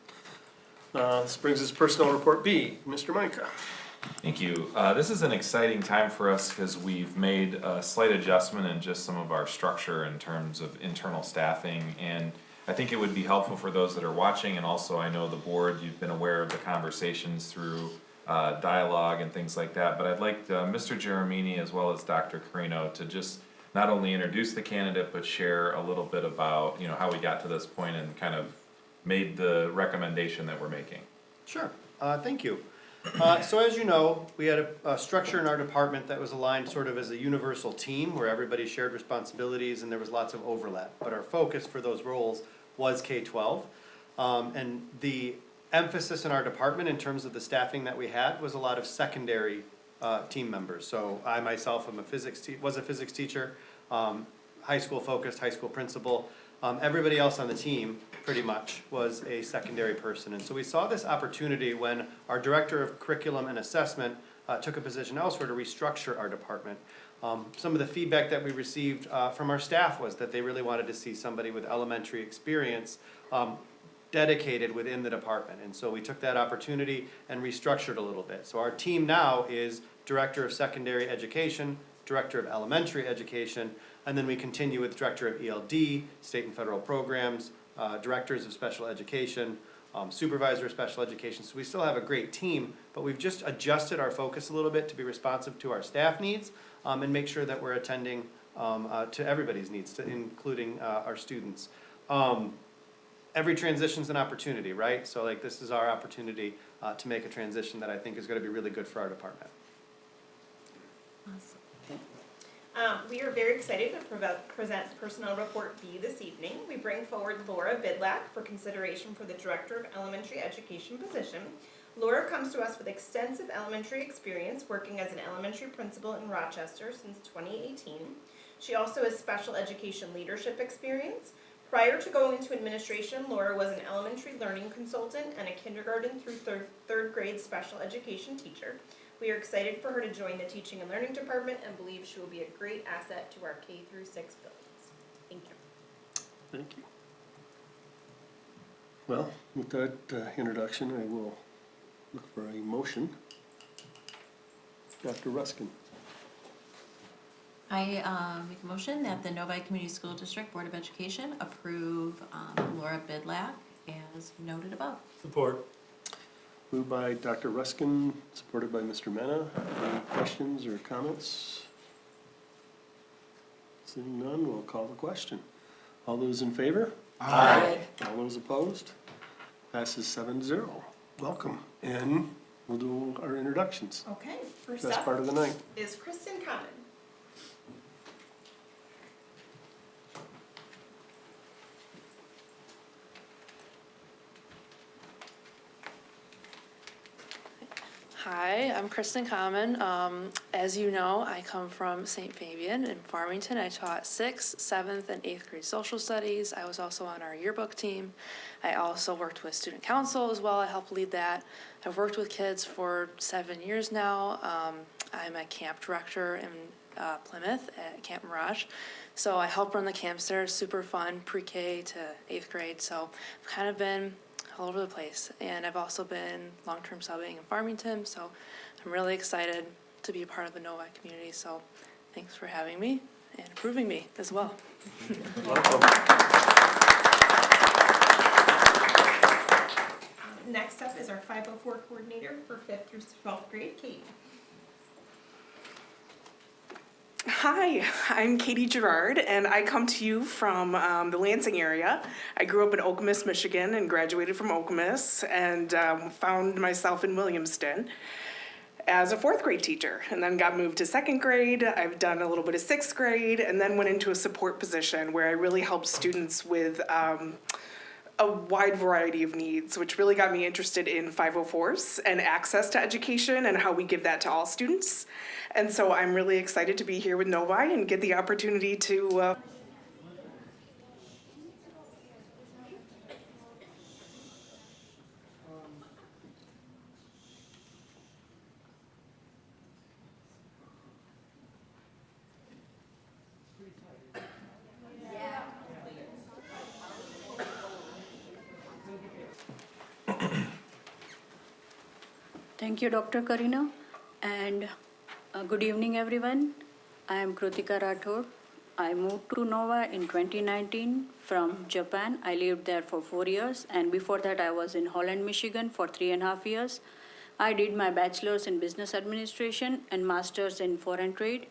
This brings us to personnel report B. Mr. Micah. Thank you. This is an exciting time for us because we've made a slight adjustment in just some of our structure in terms of internal staffing, and I think it would be helpful for those that are watching, and also I know the board, you've been aware of the conversations through dialogue and things like that, but I'd like Mr. Jeremini as well as Dr. Carino to just not only introduce the candidate, but share a little bit about, you know, how we got to this point and kind of made the recommendation that we're making. Sure, thank you. So as you know, we had a structure in our department that was aligned sort of as a universal team where everybody shared responsibilities and there was lots of overlap. But our focus for those roles was K-12. And the emphasis in our department in terms of the staffing that we had was a lot of secondary team members. So I myself am was a physics teacher, high school focused, high school principal. Everybody else on the team pretty much was a secondary person. And so we saw this opportunity when our director of curriculum and assessment took a position elsewhere to restructure our department. Some of the feedback that we received from our staff was that they really wanted to see somebody with elementary experience dedicated within the department. And so we took that opportunity and restructured a little bit. So our team now is Director of Secondary Education, Director of Elementary Education, and then we continue with Director of ELD, State and Federal Programs, Directors of Special Education, Supervisor of Special Education. So we still have a great team, but we've just adjusted our focus a little bit to be responsive to our staff needs and make sure that we're attending to everybody's needs, including our students. Every transition's an opportunity, right? So like this is our opportunity to make a transition that I think is going to be really good for our department. Awesome. We are very excited to present Personnel Report B this evening. We bring forward Laura Bidlack for consideration for the Director of Elementary Education position. Laura comes to us with extensive elementary experience working as an elementary principal in Rochester since 2018. She also has special education leadership experience. Prior to going into administration, Laura was an elementary learning consultant and a kindergarten through third grade special education teacher. We are excited for her to join the teaching and learning department and believe she will be a great asset to our K through 6 buildings. Thank you. Thank you. Well, with that introduction, I will look for a motion. Dr. Ruskin. I make a motion that the Novi Community School District Board of Education approve Laura Bidlack as noted above. Support. Moved by Dr. Ruskin, supported by Mr. Mena. Any questions or comments? Seeing none, we'll call the question. All those in favor? Aye. All those opposed? Passes 7-0. Welcome, and we'll do our introductions. Okay, first Best up part of the night. is Kristen Common. Hi, I'm Kristen Common. As you know, I come from St. Fabian in Farmington. I taught 6th, 7th, and 8th grade social studies. I was also on our yearbook team. I also worked with student council as well. I helped lead that. I've worked with kids for 7 years now. I'm a camp director in Plymouth at Camp Mirage. So I help run the camps there. Super fun, pre-K to 8th grade. So I've kind of been all over the place. And I've also been long-term subbing in Farmington, so I'm really excited to be a part of the Novi community. So thanks for having me and approving me as well. Welcome. Next up is our 504 coordinator for 5th through 12th grade, Kate. Hi, I'm Katie Gerard, and I come to you from the Lansing area. I grew up in Okemos, Michigan, and graduated from Okemos, and found myself in Williamston as a 4th grade teacher, and then got moved to 2nd grade. I've done a little bit of 6th grade, and then went into a support position where I really help students with a wide variety of needs, which really got me interested in 504s and access to education and how we give that to all students. And so I'm really excited to be here with Novi and get the opportunity to Thank you, Dr. Karina, and good evening, everyone. I am Krutika Rathod. I moved to Nova in 2019 from Japan. I lived there for 4 years, and before that I was in Holland, Michigan for 3.5 years. I did my bachelor's in business administration and master's in foreign trade.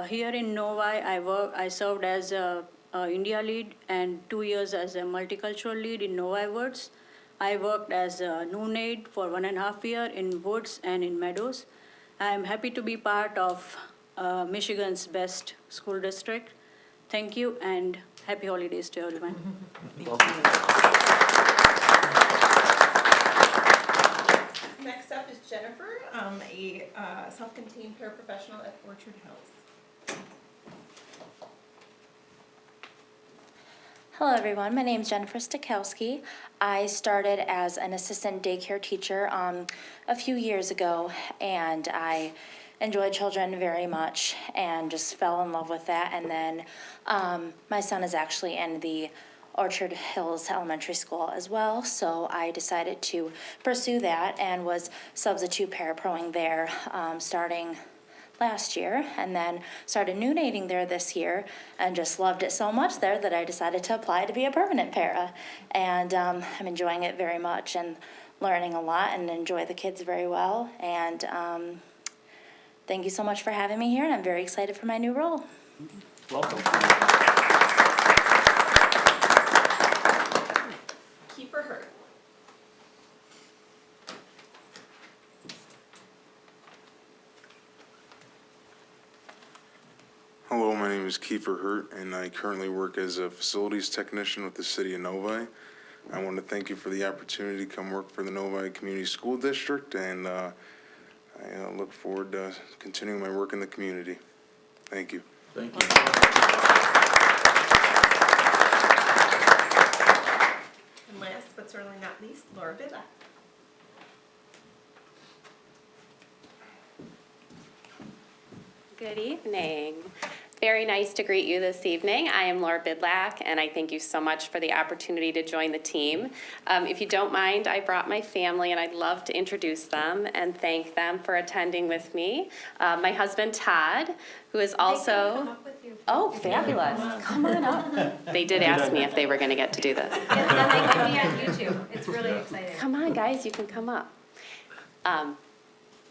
Here in Novi, I served as a India lead and 2 years as a multicultural lead in Novi Woods. I worked as a noon aide for 1.5 years in Woods and in Meadows. I am happy to be part of Michigan's best school district. Thank you and happy holidays to everyone. Next up is Jennifer, a self-contained paraprofessional at Orchard Hills. Hello everyone, my name is Jennifer Stokowski. I started as an assistant daycare teacher a few years ago, and I enjoyed children very much and just fell in love with that. And then my son is actually in the Orchard Hills Elementary School as well, so I decided to pursue that and was substitute paraproing there starting last year, and then started noonating there this year and just loved it so much there that I decided to apply to be a permanent para. And I'm enjoying it very much and learning a lot and enjoy the kids very well. And thank you so much for having me here, and I'm very excited for my new role. Welcome. Keeper Hurd. is Kiefer Hurt, and I currently work as a facilities technician with the city of Novi. I want to thank you for the opportunity to come work for the Novi Community School District, and I look forward to continuing my work in the community. Thank you. Thank you. And last but certainly not least, Laura Bidlack. Good evening. Very nice to greet you this evening. I am Laura Bidlack, and I thank you so much for the opportunity to join the team. If you don't mind, I brought my family, and I'd love to introduce them and thank them for attending with me. My husband, Todd, who is also... Oh, fabulous. Come on up. They did ask me if they were going to get to do this. And then they can be on YouTube. It's really exciting. Come on, guys, you can come up.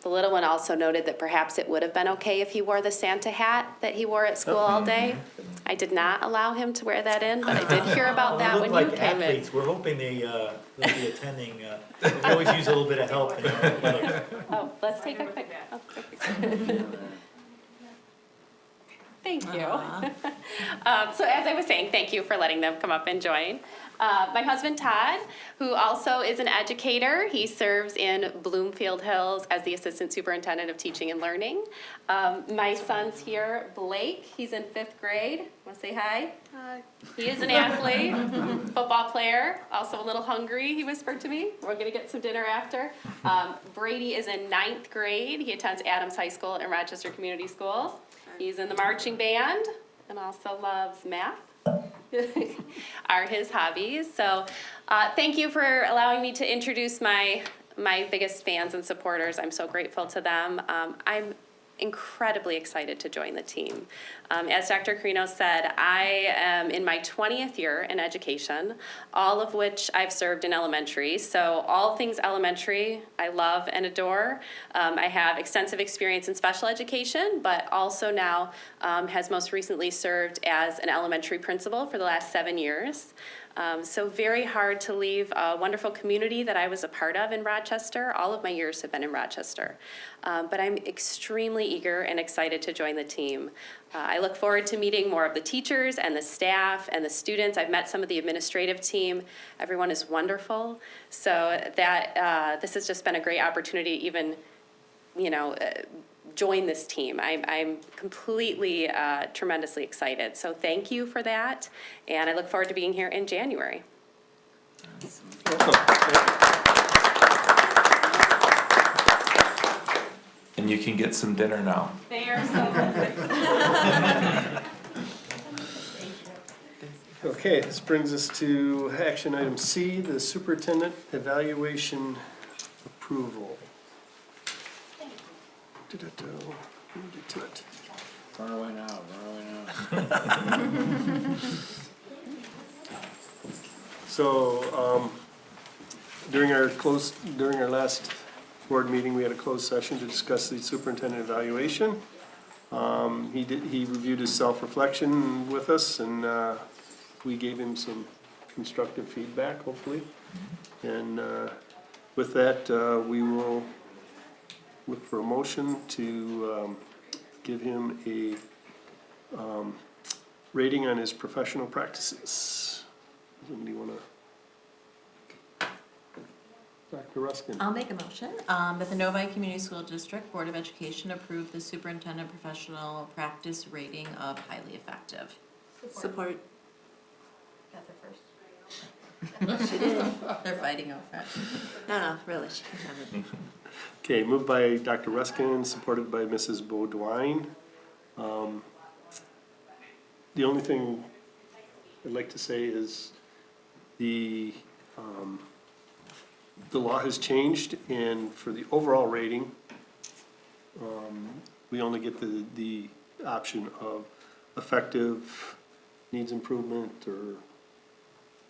The little one also noted that perhaps it would have been okay if he wore the Santa hat that he wore at school all day. I did not allow him to wear that in, but I did hear about that when you came in. Athletes, we're hoping they'll be attending, we always use a little bit of help in our athletics. Oh, let's take a quick. Thank you. So as I was saying, thank you for letting them come up and join. My husband, Todd, who also is an educator, he serves in Bloomfield Hills as the Assistant Superintendent of Teaching and Learning. My son's here, Blake, he's in 5th grade. Want to say hi? Hi. He is an athlete, football player, also a little hungry, he whispered to me. We're going to get some dinner after. Brady is in 9th grade. He attends Adams High School in Rochester Community Schools. He's in the marching band and also loves math. Are his hobbies. So thank you for allowing me to introduce my biggest fans and supporters. I'm so grateful to them. I'm incredibly excited to join the team. As Dr. Carino said, I am in my 20th year in education, all of which I've served in elementary. So all things elementary, I love and adore. I have extensive experience in special education, but also now has most recently served as an elementary principal for the last 7 years. So very hard to leave a wonderful community that I was a part of in Rochester. All of my years have been in Rochester. But I'm extremely eager and excited to join the team. I look forward to meeting more of the teachers and the staff and the students. I've met some of the administrative team. Everyone is wonderful. So that this has just been a great opportunity to even, join this team. I'm completely, tremendously excited. So thank you for that, and I look forward to being here in January. And you can get some dinner now. They are so good. Okay, this brings us to action item C, the superintendent evaluation approval. We'll get to it. Far away now, far away now. So, during our last board meeting, we had a closed session to discuss the superintendent evaluation. He reviewed his self-reflection with us, and we gave him some constructive feedback, hopefully. And with that, we will look for a motion to give him a rating on his professional practices. Somebody want to? Dr. Ruskin. I'll make a motion that the Novi Community School District Board of Education approve the superintendent professional practice rating of highly effective. Support. Got there first. She did. They're fighting over it. No, really, she can have it. Okay, moved by Dr. Ruskin, supported by Mrs. Beaudoin. The only thing I'd like to say is the law has changed, and for the overall rating, we only get the option of effective, needs improvement, or.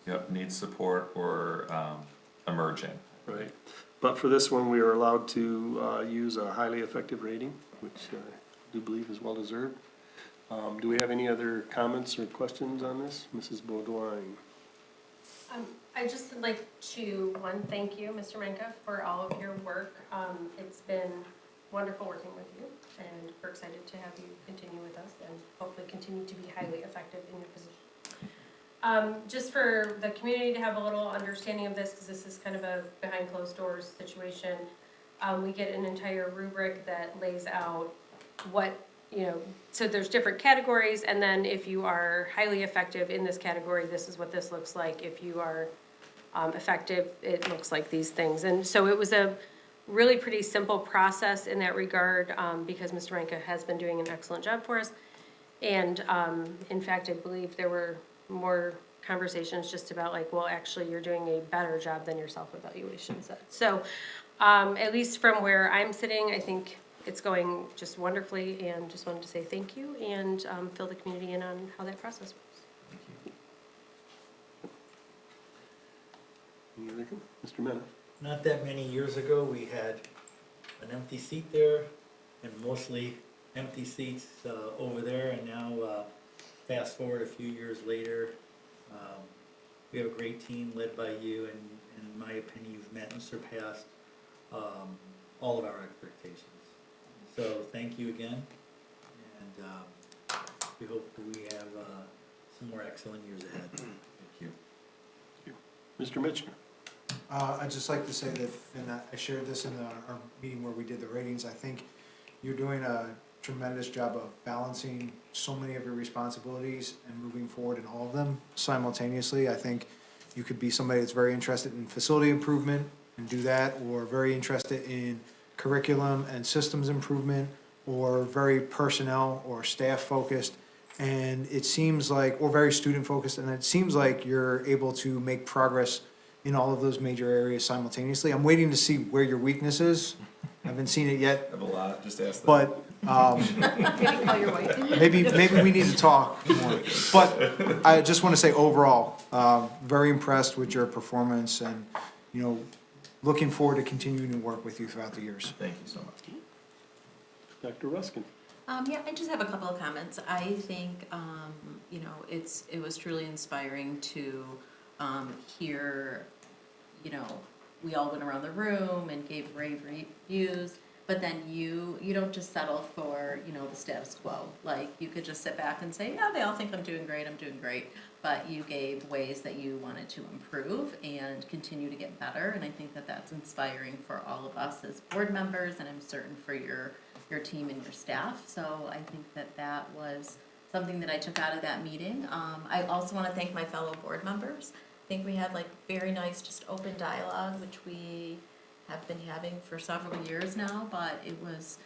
Yep, needs support or emerging. Right, but for this one, we are allowed to use a highly effective rating, which I do believe is well-deserved. Do we have any other comments or questions on this? Mrs. Beaudoin? I just would like to, thank you, Mr. Menka, for all of your work. It's been wonderful working with you. and we're excited to have you continue with us and hopefully continue to be highly effective in your position. Just for the community to have a little understanding of this, because this is kind of a behind closed doors situation, we get an entire rubric that lays out what, so there's different categories, and then if you are highly effective in this category, this is what this looks like. If you are effective, it looks like these things. And so it was a really pretty simple process in that regard, because Mr. Ranka has been doing an excellent job for us. And in fact, I believe there were more conversations just about like, well, actually, you're doing a better job than your self-evaluation said. So at least from where I'm sitting, I think it's going just wonderfully, and just wanted to say thank you and fill the community in on how that process works. Any other com- Mr. Mena? Not that many years ago, we had an empty seat there and mostly empty seats over there, and now fast forward a few years later, we have a great team led by you, and in my opinion, you've met and surpassed all of our expectations. So thank you again, and we hope we have some more excellent years ahead. Thank you. Mr. Mitchell? I'd just like to say that, and I shared this in our meeting where we did the ratings, I think you're doing a tremendous job of balancing so many of your responsibilities and moving forward in all of them simultaneously. I think you could be somebody that's very interested in facility improvement and do that, or very interested in curriculum and systems improvement, or very personnel or staff focused. And it seems like, or very student focused, and it seems like you're able to make progress in all of those major areas simultaneously. I'm waiting to see where your weakness is. I haven't seen it yet, I have a lot, just ask them. but Maybe call your wife. maybe we need to talk more. But I just want to say overall, very impressed with your performance, and, looking forward to continuing to work with you throughout the years. Thank you so much. Dr. Ruskin? Yeah, I just have a couple of comments. I think, it was truly inspiring to hear, we all went around the room and gave rave reviews, but then you don't just settle for, the status quo. Like, you could just sit back and say, yeah, they all think I'm doing great. But you gave ways that you wanted to improve and continue to get better, and I think that that's inspiring for all of us as board members, and I'm certain for your team and your staff. So I think that was something that I took out of that meeting. I also want to thank my fellow board members. I think we had very nice, just open dialogue, which we have been having for several years now, but it was,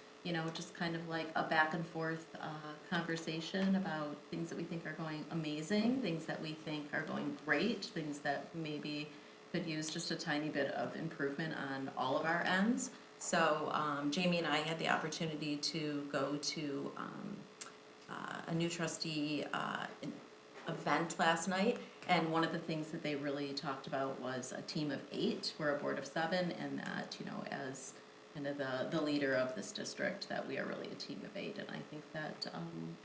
just kind of like a back and forth conversation about things that we think are going amazing, things that we think are going great, things that maybe could use just a tiny bit of improvement on all of our ends. So Jamie and I had the opportunity to go to a new trustee event last night, and one of the things that they really talked about was a team of 8. We're a board of 7, and that, as kind of the leader of this district, that we are really a team of 8, and I think that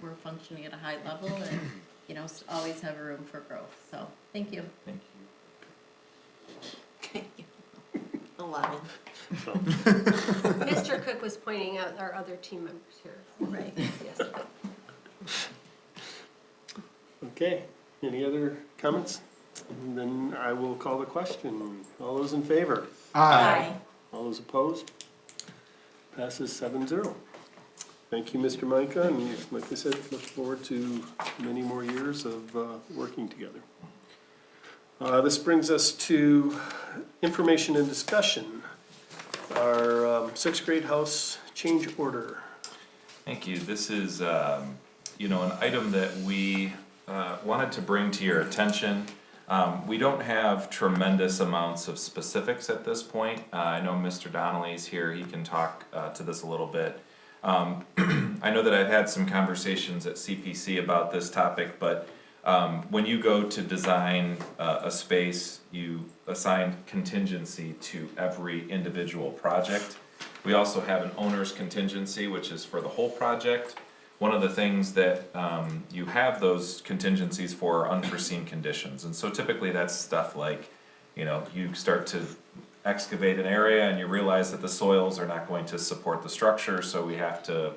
we're functioning at a high level, and always have room for growth. So thank you. Thank you. 11. Mr. Cook was pointing out our other team members here. Right. Yes. Okay, any other comments? And then I will call the question. All those in favor? Aye. All those opposed? Passes 7-0. Thank you, Mr. Micah, and like I said, look forward to many more years of working together. This brings us to information and discussion. Our 6th grade house change order. Thank you. This is, an item that we wanted to bring to your attention. We don't have tremendous amounts of specifics at this point. I know Mr. Donnelly's here. He can talk to this a little bit. I know that I've had some conversations at CPC about this topic, but when you go to design a space, you assign contingency to every individual project. We also have an owner's contingency, which is for the whole project. One of the things that you have those contingencies for are unforeseen conditions. And so typically that's stuff like, you start to excavate an area and you realize that the soils are not going to support the structure, so we have to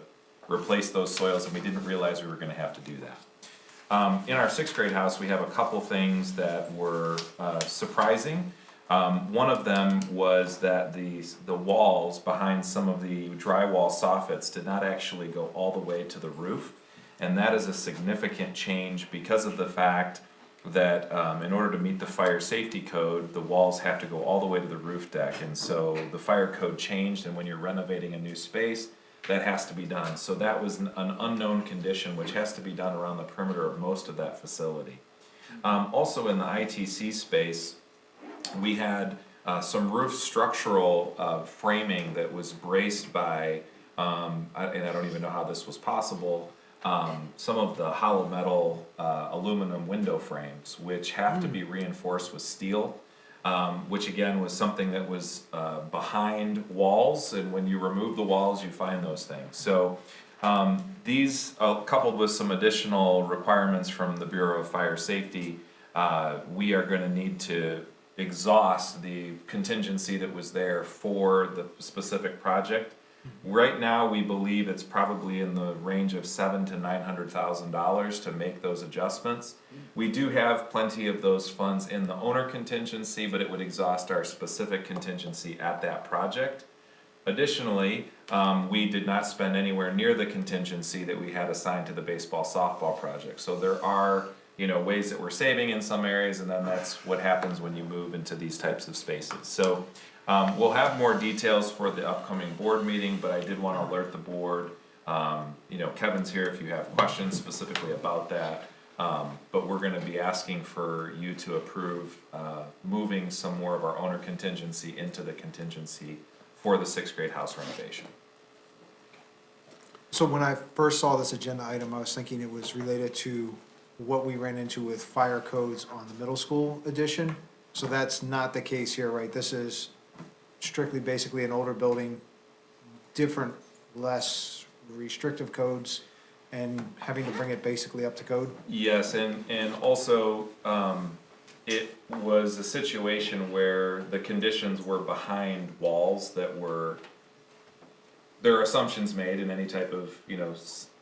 replace those soils, and we didn't realize we were gonna have to do that. In our sixth grade house, we have a couple things that were surprising. One of them was that the walls behind some of the drywall soffits did not actually go all the way to the roof. And that is a significant change because of the fact that in order to meet the fire safety code, the walls have to go all the way to the roof deck. And so the fire code changed, and when you're renovating a new space, that has to be done. So that was an unknown condition which has to be done around the perimeter of most of that facility. Also in the ITC space, we had some roof structural framing that was braced by, and I don't even know how this was possible, some of the hollow metal aluminum window frames, which have to be reinforced with steel, which again was something that was behind walls, and when you remove the walls, you find those things. So these, coupled with some additional requirements from the Bureau of Fire Safety, we are going to need to exhaust the contingency that was there for the specific project. Right now, we believe it's probably in the range of $700,000 to $900,000 to make those adjustments. We do have plenty of those funds in the owner contingency, but it would exhaust our specific contingency at that project. Additionally, we did not spend anywhere near the contingency that we had assigned to the baseball softball project. So there are, ways that we're saving in some areas, and then that's what happens when you move into these types of spaces. So we'll have more details for the upcoming board meeting, but I did want to alert the board. Kevin's here if you have questions specifically about that. But we're going to be asking for you to approve moving some more of our owner contingency into the contingency for the sixth grade house renovation. So when I first saw this agenda item, I was thinking it was related to what we ran into with fire codes on the middle school edition. So that's not the case here, right? This is strictly basically an older building, different, less restrictive codes, and having to bring it basically up to code? Yes, and also, it was a situation where the conditions were behind walls that were, there are assumptions made in any type of,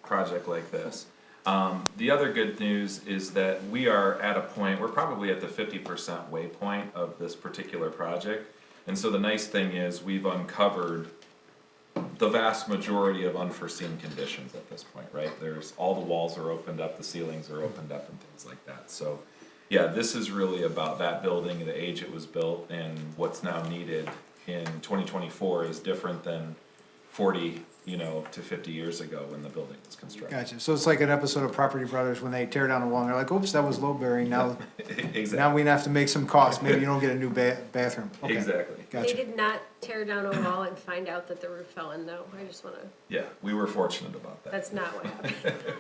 project like this. The other good news is that we are at a point, we're probably at the 50% waypoint of this particular project. And so the nice thing is we've uncovered the vast majority of unforeseen conditions at this point, right? There's, all the walls are opened up, the ceilings are opened up and things like that. So yeah, this is really about that building, the age it was built, and what's now needed in 2024 is different than 40, to 50 years ago when the building was constructed. Gotcha. So it's like an episode of Property Brothers when they tear down a wall and they're like, oops, that was low bearing. Now, Exactly. now we have to make some costs. Maybe you don't get a new bathroom. Okay. Exactly. They Gotcha. did not tear down a wall and find out that the roof fell in though. I just wanna, Yeah, we were fortunate about that. that's not what happened.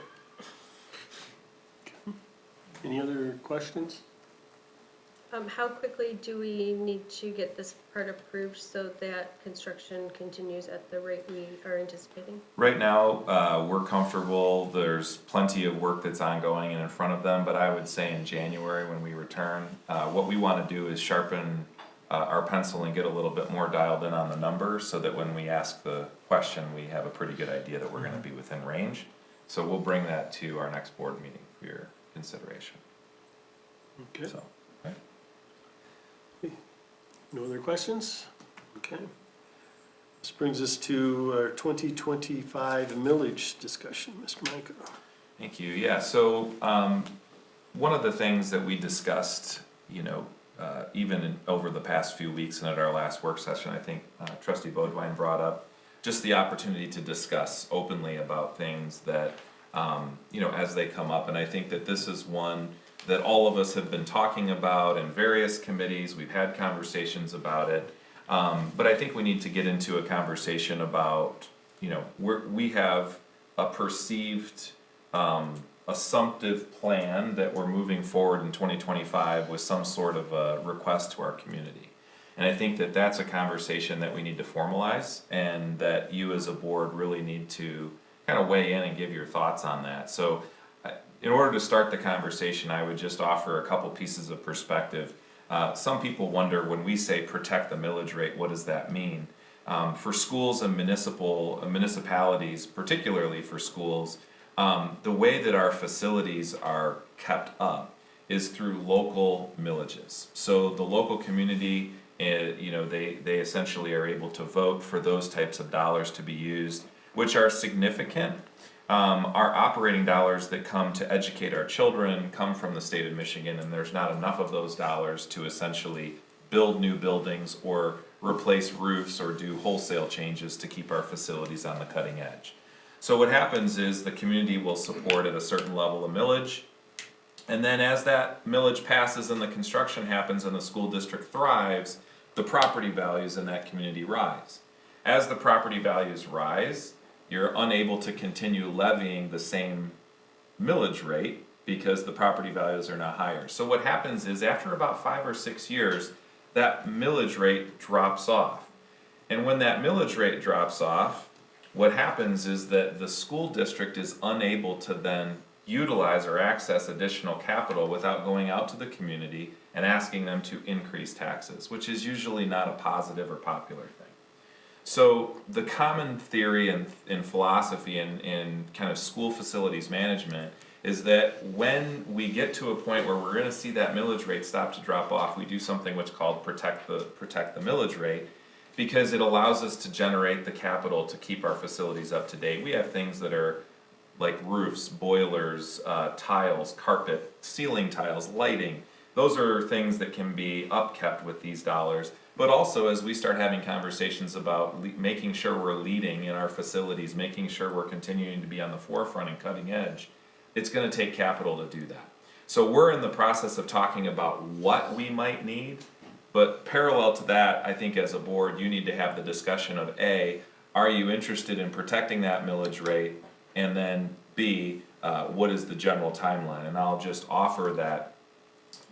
Any other questions? How quickly do we need to get this part approved so that construction continues at the rate we are anticipating? Right now, we're comfortable, there's plenty of work that's ongoing and in front of them, but I would say in January when we return, what we wanna do is sharpen our pencil and get a little bit more dialed in on the numbers so that when we ask the question, we have a pretty good idea that we're gonna be within range. So we'll bring that to our next board meeting for your consideration. Okay. So, No other questions? Okay. This brings us to our 2025 millage discussion, Mr. Micah. thank you. Yeah, so one of the things that we discussed, even over the past few weeks and at our last work session, I think Trustee Bodwine brought up just the opportunity to discuss openly about things that, as they come up. And I think that this is one that all of us have been talking about in various committees. We've had conversations about it. But I think we need to get into a conversation about, we have a perceived assumptive plan that we're moving forward in 2025 with some sort of a request to our community. And I think that that's a conversation that we need to formalize, and that you as a board really need to kind of weigh in and give your thoughts on that. So in order to start the conversation, I would just offer a couple pieces of perspective. Some people wonder when we say protect the millage rate, what does that mean? For schools and municipalities, particularly for schools, the way that our facilities are kept up is through local millages. So the local community, they essentially are able to vote for those types of dollars to be used, which are significant. Our operating dollars that come to educate our children come from the state of Michigan, and there's not enough of those dollars to essentially build new buildings or replace roofs or do wholesale changes to keep our facilities on the cutting edge. So what happens is the community will support at a certain level of millage, and then as that millage passes and the construction happens and the school district thrives, the property values in that community rise. As the property values rise, you're unable to continue levying the same millage rate because the property values are not higher. So what happens is after about 5 or 6 years, that millage rate drops off. And when that millage rate drops off, what happens is that the school district is unable to then utilize or access additional capital without going out to the community and asking them to increase taxes, which is usually not a positive or popular thing. So the common theory and philosophy in kind of school facilities management is that when we get to a point where we're going to see that millage rate stop to drop off, we do something which called protect the millage rate, because it allows us to generate the capital to keep our facilities up to date. We have things that are like roofs, boilers, tiles, carpet, ceiling tiles, lighting. Those are things that can be upkept with these dollars. But also, as we start having conversations about making sure we're leading in our facilities, making sure we're continuing to be on the forefront and cutting edge, it's going to take capital to do that. So we're in the process of talking about what we might need, but parallel to that, I think as a board, you need to have the discussion of A, are you interested in protecting that millage rate? And then B, what is the general timeline? And I'll just offer that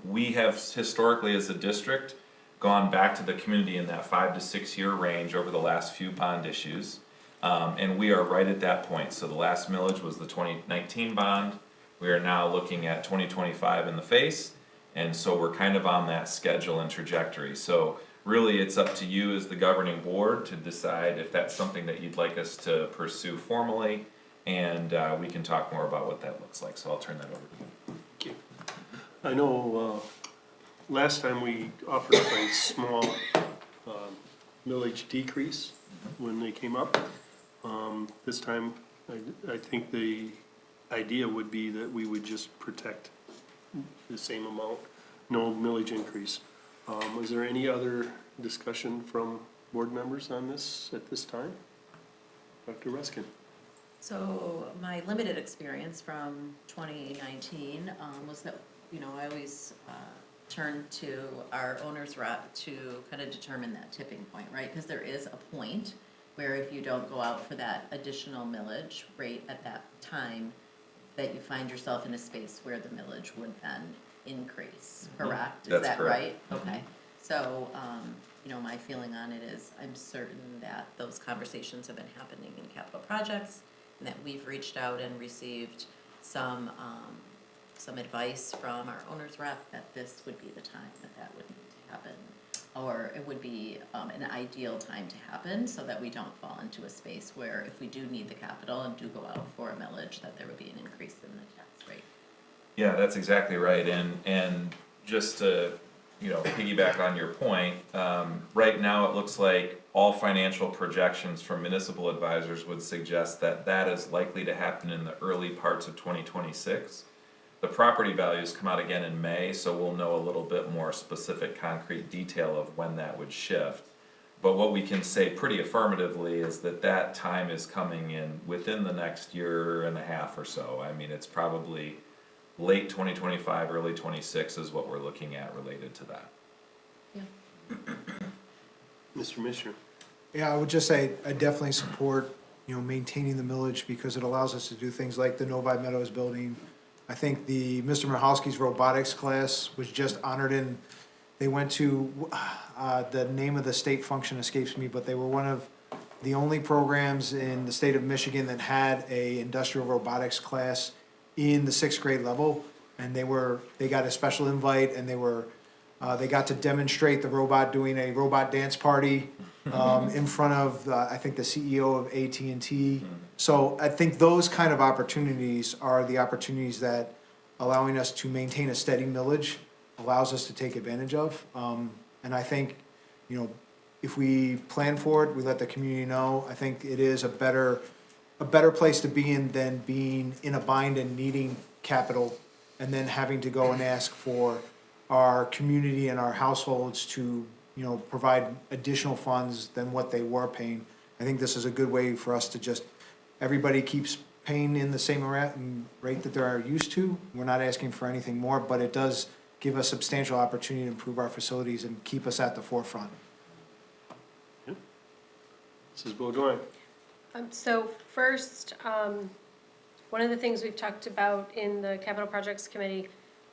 we have historically as a district gone back to the community in that 5 to 6 year range over the last few bond issues. And we are right at that point. So the last millage was the 2019 bond. We are now looking at 2025 in the face. And so we're kind of on that schedule and trajectory. So really it's up to you as the governing board to decide if that's something that you'd like us to pursue formally. And we can talk more about what that looks like. So I'll turn that over to you. Thank you. I know last time we offered up a small millage decrease when they came up. This time, I think the idea would be that we would just protect the same amount, no millage increase. Was there any other discussion from board members on this at this time? Dr. Ruskin. So my limited experience from 2019 was that, I always turn to our owner's rep to kind of determine that tipping point, right? Because there is a point where if you don't go out for that additional millage rate at that time, that you find yourself in a space where the millage would then increase, correct? That's Is that correct. right? Okay. So, my feeling on it is I'm certain that those conversations have been happening in capital projects and that we've reached out and received some advice from our owner's rep that this would be the time that would need to happen. Or it would be an ideal time to happen so that we don't fall into a space where if we do need the capital and do go out for a millage, that there would be an increase in the tax rate. Yeah, that's exactly right. And just to, piggyback on your point, right now it looks like all financial projections from municipal advisors would suggest that that is likely to happen in the early parts of 2026. The property values come out again in May, so we'll know a little bit more specific concrete detail of when that would shift. But what we can say pretty affirmatively is that time is coming in within the next year and a half or so. I mean, it's probably late 2025, early 26 is what we're looking at related to that. Yeah. Mr. Misher. Yeah, I would just say I definitely support, maintaining the millage because it allows us to do things like the Novi Meadows building. I think Mr. Mahalski's robotics class was just honored in, they went to, the name of the state function escapes me, but they were one of the only programs in the state of Michigan that had a industrial robotics class in the 6th grade level. And they got a special invite and they were They got to demonstrate the robot doing a robot dance party in front of, I think, the CEO of AT&T. So I think those kind of opportunities are the opportunities that allowing us to maintain a steady millage allows us to take advantage of. And I think, you know, if we plan for it, we let the community know, I think it is a better place to be in than being in a bind and needing capital and then having to go and ask for our community and our households to, you know, provide additional funds than what they were paying. I think this is a good way for us to just, everybody keeps paying in the same rate that they're used to. We're not asking for anything more, but it does give us substantial opportunity to improve our facilities and keep us at the forefront. Mrs. Beaudoin. So first, one of the things we've talked about in the Capital Projects Committee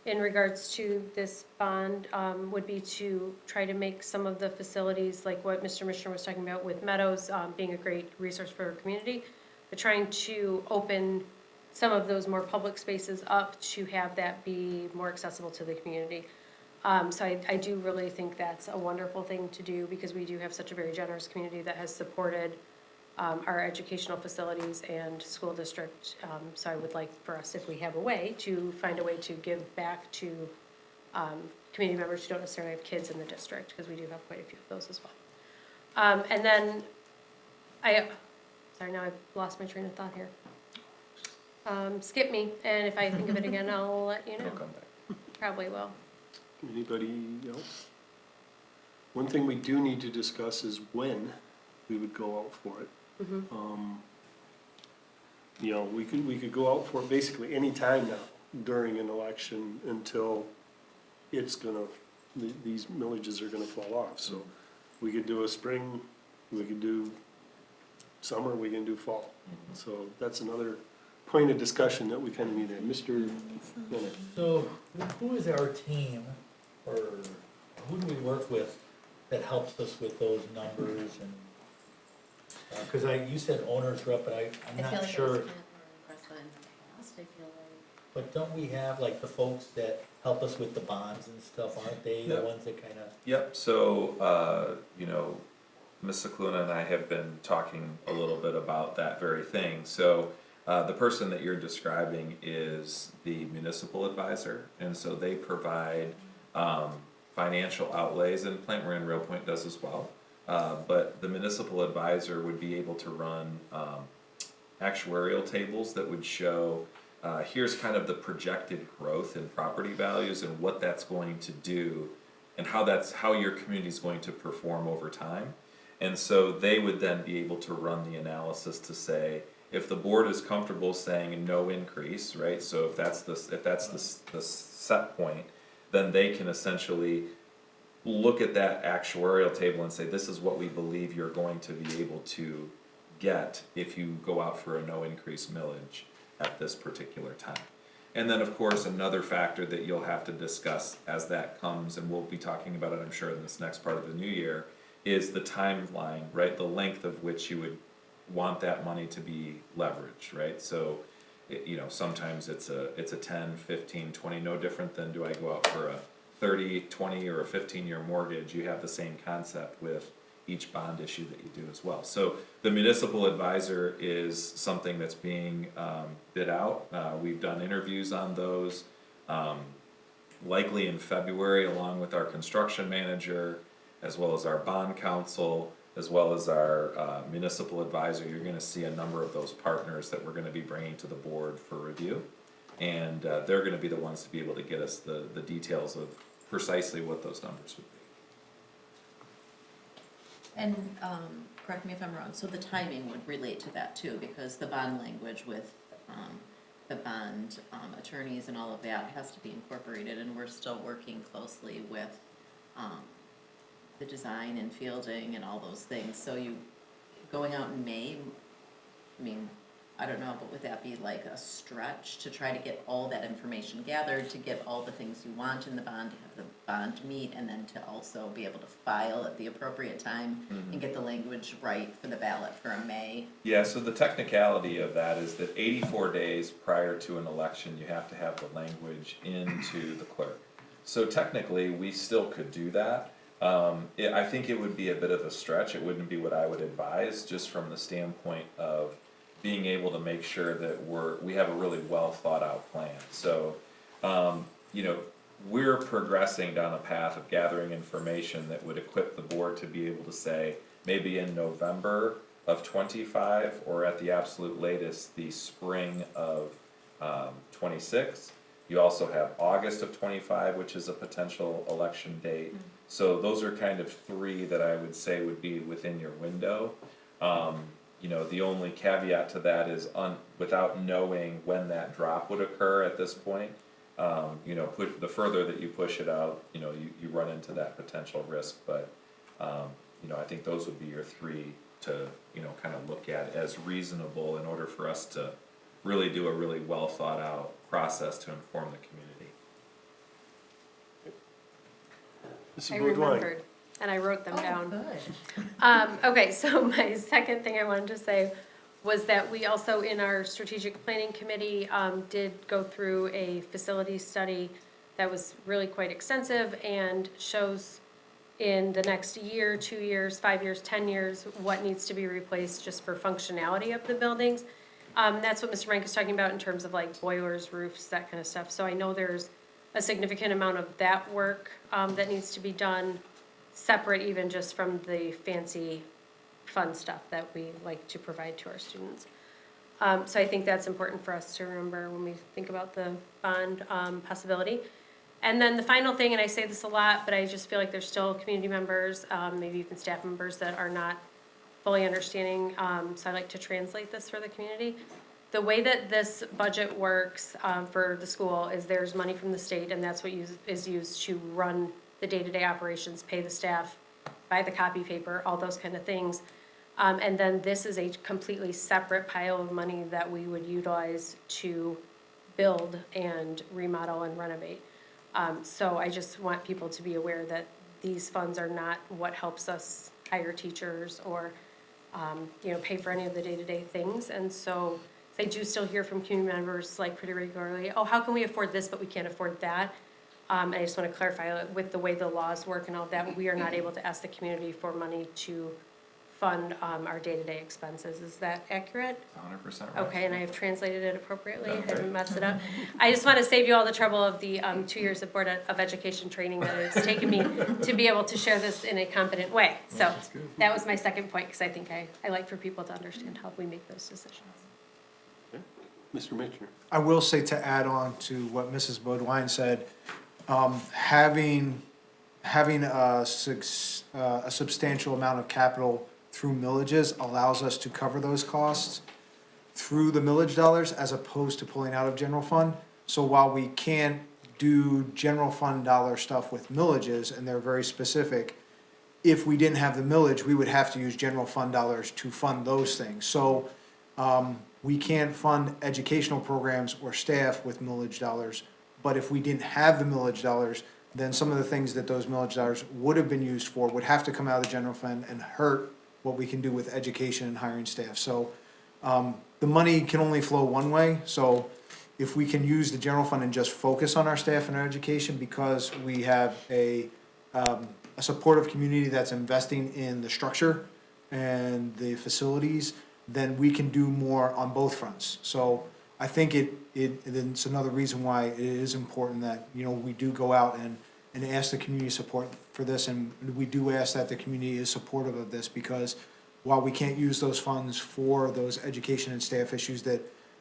in regards to this bond would be to try to make some of the facilities, like what Mr. Mishner was talking about with Meadows being a great resource for our community, but trying to open some of those more public spaces up to have that be more accessible to the community. So I do really think that's a wonderful thing to do because we do have such a very generous community that has supported our educational facilities and school district. So I would like for us, if we have a way, to find a way to give back to community members who don't necessarily have kids in the district, because we do have quite a few of those as well. And then sorry, now I've lost my train of thought here. Skip me, and if I think of it again, I'll let you know. Probably will. Anybody else? One thing we do need to discuss is when we would go out for it. You know, we could go out for it basically any time now during an election until it's gonna, these millages are gonna fall off. So we could do a spring, we could do summer, we can do fall. So that's another point of discussion that we kind of need to, Mr. Leonard. So who is our team, or who do we work with that helps us with those numbers and? Because you said owner's rep, but I'm not sure. But don't we have like the folks that help us with the bonds and stuff, aren't they the ones that kind of? Yep, so, you know, Ms. Cicluna and I have been talking a little bit about that very thing. So, the person that you're describing is the municipal advisor, and so they provide, financial outlays, and Plant Moran Rail Point does as well. But the municipal advisor would be able to run actuarial tables that would show, here's kind of the projected growth in property values and what that's going to do and how your community is going to perform over time. And so they would then be able to run the analysis to say, if the board is comfortable saying no increase, right? So if that's the set point, then they can essentially look at that actuarial table and say, this is what we believe you're going to be able to get if you go out for a no increase millage at this particular time. And then, of course, another factor that you'll have to discuss as that comes, and we'll be talking about it, I'm sure, in this next part of the new year, is the timeline, right? The length of which you would want that money to be leveraged, right? So, you know, sometimes it's a 10, 15, 20, no different than do I go out for a 30, 20, or a 15-year mortgage. You have the same concept with each bond issue that you do as well. So the municipal advisor is something that's being bid out. We've done interviews on those, likely in February, along with our construction manager, as well as our bond counsel, as well as our municipal advisor. You're gonna see a number of those partners that we're gonna be bringing to the board for review. And they're gonna be the ones to be able to get us the details of precisely what those numbers would be. And, correct me if I'm wrong, so the timing would relate to that too, because the bond language with, the bond, attorneys and all of that has to be incorporated, and we're still working closely with, the design and fielding and all those things, so you, going out in May, I mean, I don't know, but would that be like a stretch to try to get all that information gathered, to get all the things you want in the bond, to have the bond meet, and then to also be able to file at the appropriate time and get the language right for the ballot for a May? Yeah, so the technicality of that is that 84 days prior to an election, you have to have the language into the clerk. So technically, we still could do that. I think it would be a bit of a stretch. It wouldn't be what I would advise, just from the standpoint of being able to make sure that we have a really well thought out plan. So, you know, we're progressing down a path of gathering information that would equip the board to be able to say, maybe in November of 25, or at the absolute latest, the spring of 26. You also have August of 25, which is a potential election date. So those are kind of three that I would say would be within your window. You know, the only caveat to that is without knowing when that drop would occur at this point, you know, the further that you push it out, you know, you run into that potential risk. But, you know, I think those would be your three to, you know, kind of look at as reasonable in order for us to really do a really well thought out process to inform the community. Mrs. I Baudouin. remembered, and I wrote them down. Good. Okay, so my second thing I wanted to say was that we also, in our strategic planning committee, did go through a facility study that was really quite extensive and shows in the next year, 2 years, 5 years, 10 years, what needs to be replaced just for functionality of the buildings. That's what Mr. Rank is talking about in terms of like boilers, roofs, that kind of stuff. So I know there's a significant amount of that work that needs to be done, separate even just from the fancy fun stuff that we like to provide to our students. So I think that's important for us to remember when we think about the bond possibility. And then the final thing, and I say this a lot, but I just feel like there's still community members, maybe even staff members that are not fully understanding, so I like to translate this for the community. The way that this budget works for the school is there's money from the state, and that's what is used to run the day-to-day operations, pay the staff, buy the copy paper, all those kind of things. And then this is a completely separate pile of money that we would utilize to build and remodel and renovate. So I just want people to be aware that these funds are not what helps us hire teachers or you know, pay for any of the day-to-day things. And so I do still hear from community members like pretty regularly, oh, how can we afford this, but we can't afford that? I just want to clarify with the way the laws work and all that, we are not able to ask the community for money to fund our day-to-day expenses. Is that accurate? 100% right. Okay, and I have translated it appropriately. I Okay. didn't mess it up. I just want to save you all the trouble of the 2 years of Board of Education training that it's taken me to be able to share this in a competent way. So that was my second point, because I think I like for people to understand how we make those decisions. Mr. Mitchell. I will say, to add on to what Mrs. Baudouin said, having a substantial amount of capital through millages allows us to cover those costs through the millage dollars as opposed to pulling out of general fund. So while we can't do general fund dollar stuff with millages, and they're very specific, if we didn't have the millage, we would have to use general fund dollars to fund those things. So we can't fund educational programs or staff with millage dollars, but if we didn't have the millage dollars, then some of the things that those millage dollars would have been used for would have to come out of the general fund and hurt what we can do with education and hiring staff. So the money can only flow one way. So if we can use the general fund and just focus on our staff and our education, because we have a supportive community that's investing in the structure and the facilities, then we can do more on both fronts. So I think it's another reason why it is important that, you know, we do go out and ask the community support for this, and we do ask that the community is supportive of this, because while we can't use those funds for those education and staff issues that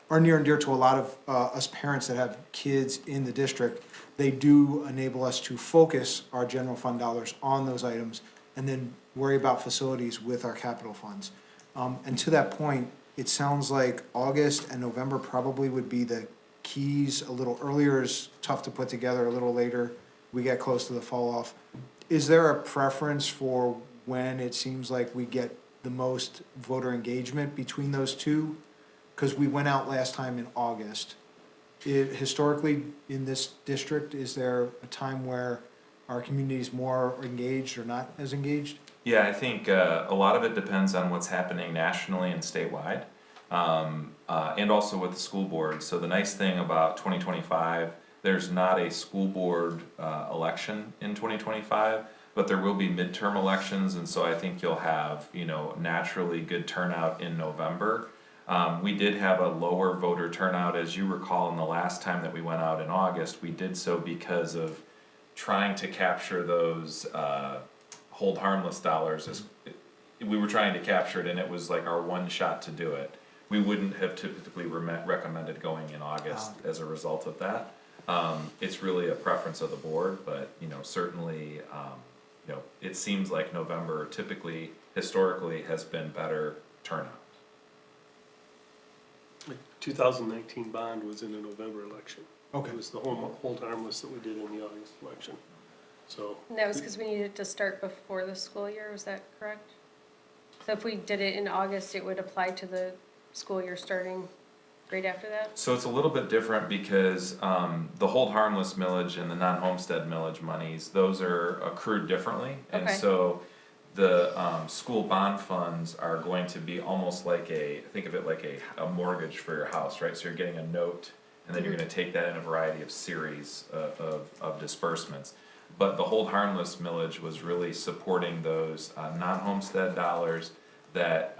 are near and dear to a lot of us parents that have kids in the district, they do enable us to focus our general fund dollars on those items and then worry about facilities with our capital funds. And to that point, it sounds like August and November probably would be the keys. A little earlier is tough to put together, a little later we get close to the fall off. Is there a preference for when it seems like we get the most voter engagement between those two? Because we went out last time in August. Historically, in this district, is there a time where our community is more engaged or not as engaged? Yeah, I think a lot of it depends on what's happening nationally and statewide, and also with the school board. So the nice thing about 2025 there's not a school board election in 2025, but there will be midterm elections, and so I think you'll have, you know, naturally good turnout in November. We did have a lower voter turnout, as you recall, in the last time that we went out in August. We did so because of trying to capture those hold harmless dollars. We were trying to capture it, and it was like our one shot to do it. We wouldn't have typically recommended going in August as a result of that. It's really a preference of the board, but, you know, certainly, you know, it seems like November typically, historically, has been better turnout. 2019 bond was in a November election. Okay. It was the hold harmless that we did in the August election. So. And that was because we needed to start before the school year, was that correct? So if we did it in August, it would apply to the school year starting right after that? So it's a little bit different because the hold harmless millage and the non-homestead millage monies, those are accrued differently. And Okay. so the school bond funds are going to be almost like think of it like a mortgage for your house, right? So you're getting a note, and then you're gonna take that in a variety of series of disbursements. But the hold harmless millage was really supporting those non-homestead dollars that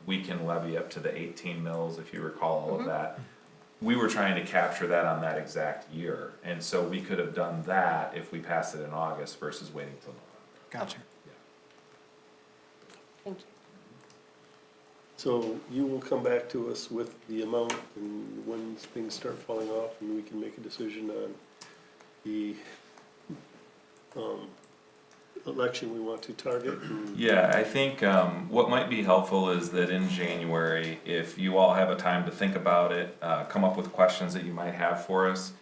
we can levy up to the 18 mils, if you recall all of that. We were trying to capture that on that exact year, and so we could have done that if we passed it in August versus waiting till November. Gotcha. Thank you. So you will come back to us with the amount and when things start falling off, and we can make a decision on the election we want to target. Yeah, I think what might be helpful is that in January, if you all have a time to think about it, come up with questions that you might have for us.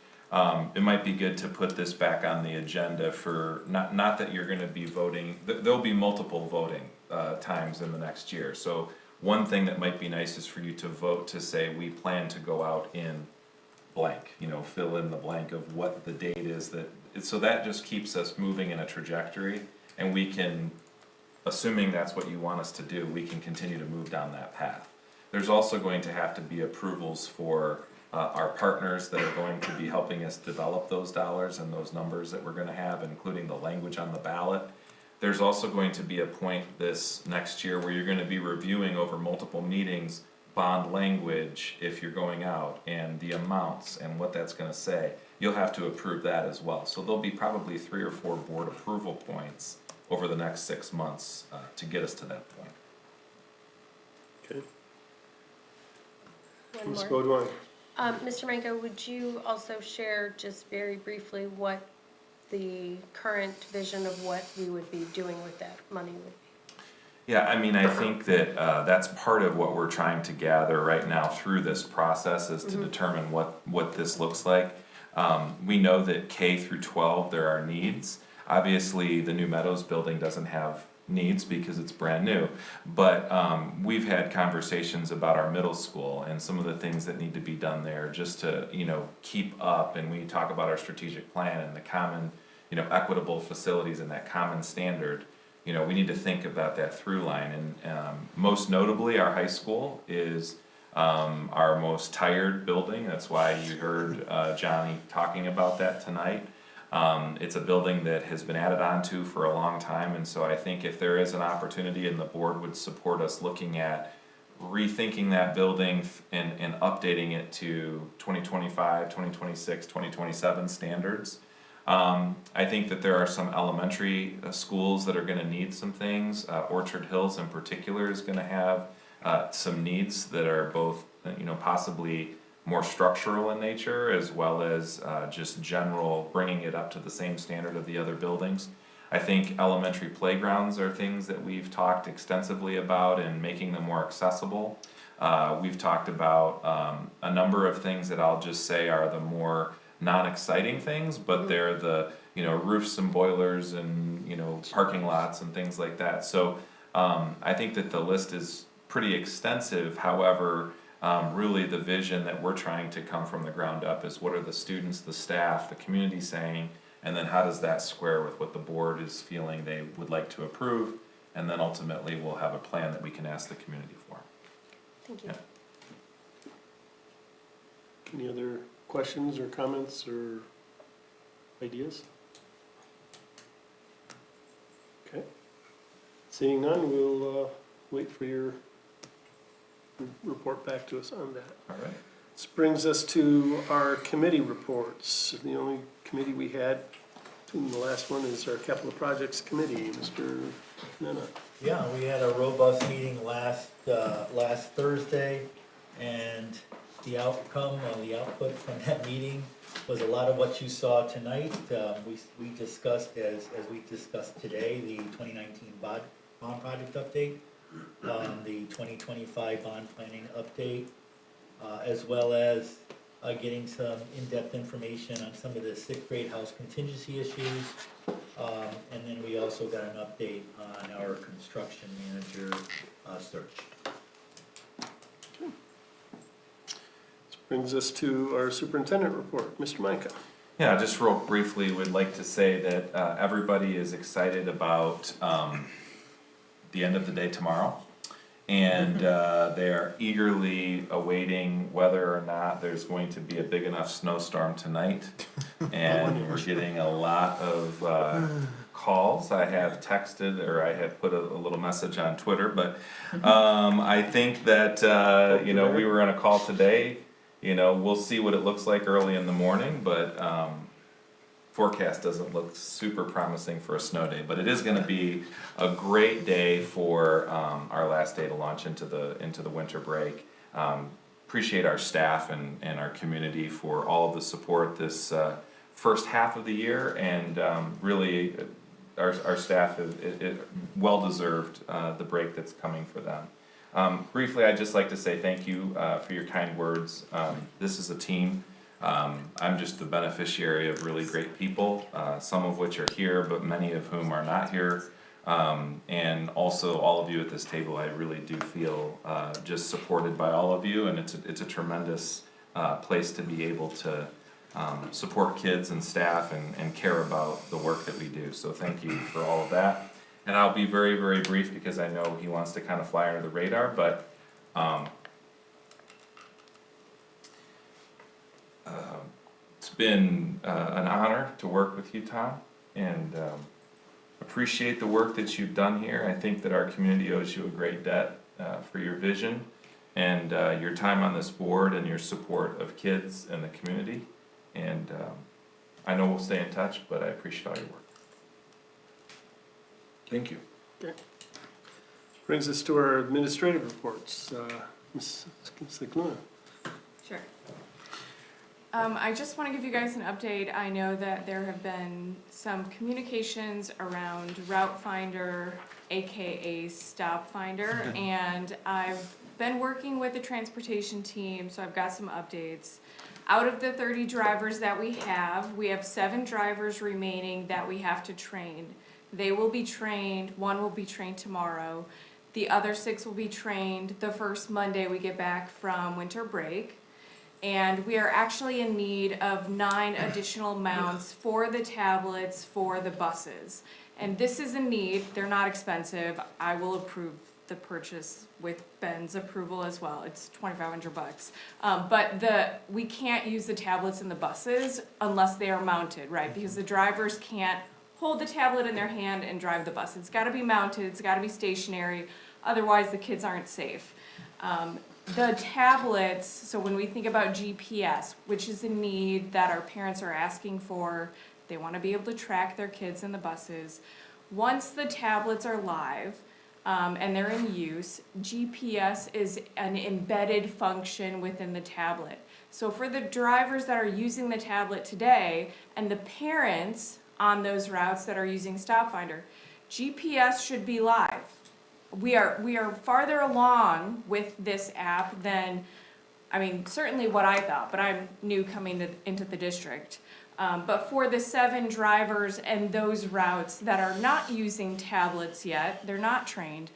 It might be good to put this back on the agenda for, not that you're gonna be voting, there'll be multiple voting times in the next year. So one thing that might be nice is for you to vote to say, we plan to go out in blank, you know, fill in the blank of what the date is that, so that just keeps us moving in a trajectory, and we can, assuming that's what you want us to do, we can continue to move down that path. There's also going to have to be approvals for our partners that are going to be helping us develop those dollars and those numbers that we're gonna have, including the language on the ballot. There's also going to be a point this next year where you're gonna be reviewing over multiple meetings bond language if you're going out, and the amounts and what that's gonna say. You'll have to approve that as well. So there'll be probably 3 or 4 board approval points over the next 6 months to get us to that point. Okay. One Ms. more. Baudouin. Mr. Manko, would you also share just very briefly what the current vision of what we would be doing with that money would be? Yeah, I mean, I think that that's part of what we're trying to gather right now through this process is to determine what this looks like. We know that K through 12, there are needs. Obviously, the New Meadows building doesn't have needs because it's brand new. But we've had conversations about our middle school and some of the things that need to be done there just to, you know, keep up. And we talk about our strategic plan and the common, you know, equitable facilities and that common standard. You know, we need to think about that through line. And most notably, our high school is our most tired building. That's why you heard Johnny talking about that tonight. It's a building that has been added onto for a long time, and so I think if there is an opportunity and the board would support us looking at rethinking that building and updating it to 2025, 2026, 2027 standards. I think that there are some elementary schools that are gonna need some things. Orchard Hills in particular is gonna have some needs that are both, you know, possibly more structural in nature as well as just general bringing it up to the same standard of the other buildings. I think elementary playgrounds are things that we've talked extensively about and making them more accessible. We've talked about a number of things that I'll just say are the more non-exciting things, but they're the, you know, roofs and boilers and, you know, parking lots and things like that. So I think that the list is pretty extensive. However, really the vision that we're trying to come from the ground up is what are the students, the staff, the community saying, and then how does that square with what the board is feeling they would like to approve, and then ultimately we'll have a plan that we can ask the community for. Thank you. Yeah. Any other questions or comments or ideas? Okay. Seeing none, we'll wait for your report back to us on that. All right. This brings us to our committee reports. The only committee we had, and the last one is our capital projects committee, Mr. Nana. Yeah, we had a robust meeting last Thursday, and the outcome or the output from that meeting was a lot of what you saw tonight. We discussed, as we discussed today, the 2019 bond project update, the 2025 bond planning update, as well as getting some in-depth information on some of the sixth grade house contingency issues. And then we also got an update on our construction manager search. This brings us to our superintendent report. Mr. Micah. Yeah, just real briefly, would like to say that everybody is excited about the end of the day tomorrow. And they are eagerly awaiting whether or not there's going to be a big enough snowstorm tonight. And we're getting a lot of calls. I have texted, or I have put a little message on Twitter, but I think that, you know, we were on a call today. You know, we'll see what it looks like early in the morning, but forecast doesn't look super promising for a snow day, but it is going to be a great day for our last day to launch into the winter break. Appreciate our staff and our community for all of the support this first half of the year, and really our staff is well deserved the break that's coming for them. Briefly, I'd just like to say thank you for your kind words. This is a team. I'm just the beneficiary of really great people, some of which are here, but many of whom are not here. And also all of you at this table, I really do feel just supported by all of you, and it's a tremendous place to be able to support kids and staff and care about the work that we do. So thank you for all of that. And I'll be very, very brief because I know he wants to kind of fly under the radar, but it's been an honor to work with you, Tom, and appreciate the work that you've done here. I think that our community owes you a great debt for your vision and your time on this board and your support of kids and the community. And I know we'll stay in touch, but I appreciate all your work. Thank you. Okay. Brings us to our administrative reports. Ms. Cicluna. Sure. I just want to give you guys an update. I know that there have been some communications around Route Finder, AKA Stop Finder, and I've been working with the transportation team, so I've got some updates. Out of the 30 drivers that we have 7 drivers remaining that we have to train. They will be trained, 1 will be trained tomorrow. The other 6 will be trained the first Monday we get back from winter break. And we are actually in need of 9 additional mounts for the tablets for the buses. And this is a need, they're not expensive. I will approve the purchase with Ben's approval as well. It's $2,500. But we can't use the tablets in the buses unless they are mounted, right? Because the drivers can't hold the tablet in their hand and drive the bus. It's gotta be mounted, it's gotta be stationary, otherwise the kids aren't safe. The tablets, so when we think about GPS, which is a need that our parents are asking for, they wanna be able to track their kids in the buses. Once the tablets are live, and they're in use, GPS is an embedded function within the tablet. So for the drivers that are using the tablet today, and the parents on those routes that are using Stop Finder, GPS should be live. We are farther along with this app than, I mean, certainly what I thought, but I'm new coming into the district. But for the 7 drivers and those routes that are not using tablets yet, they're not trained,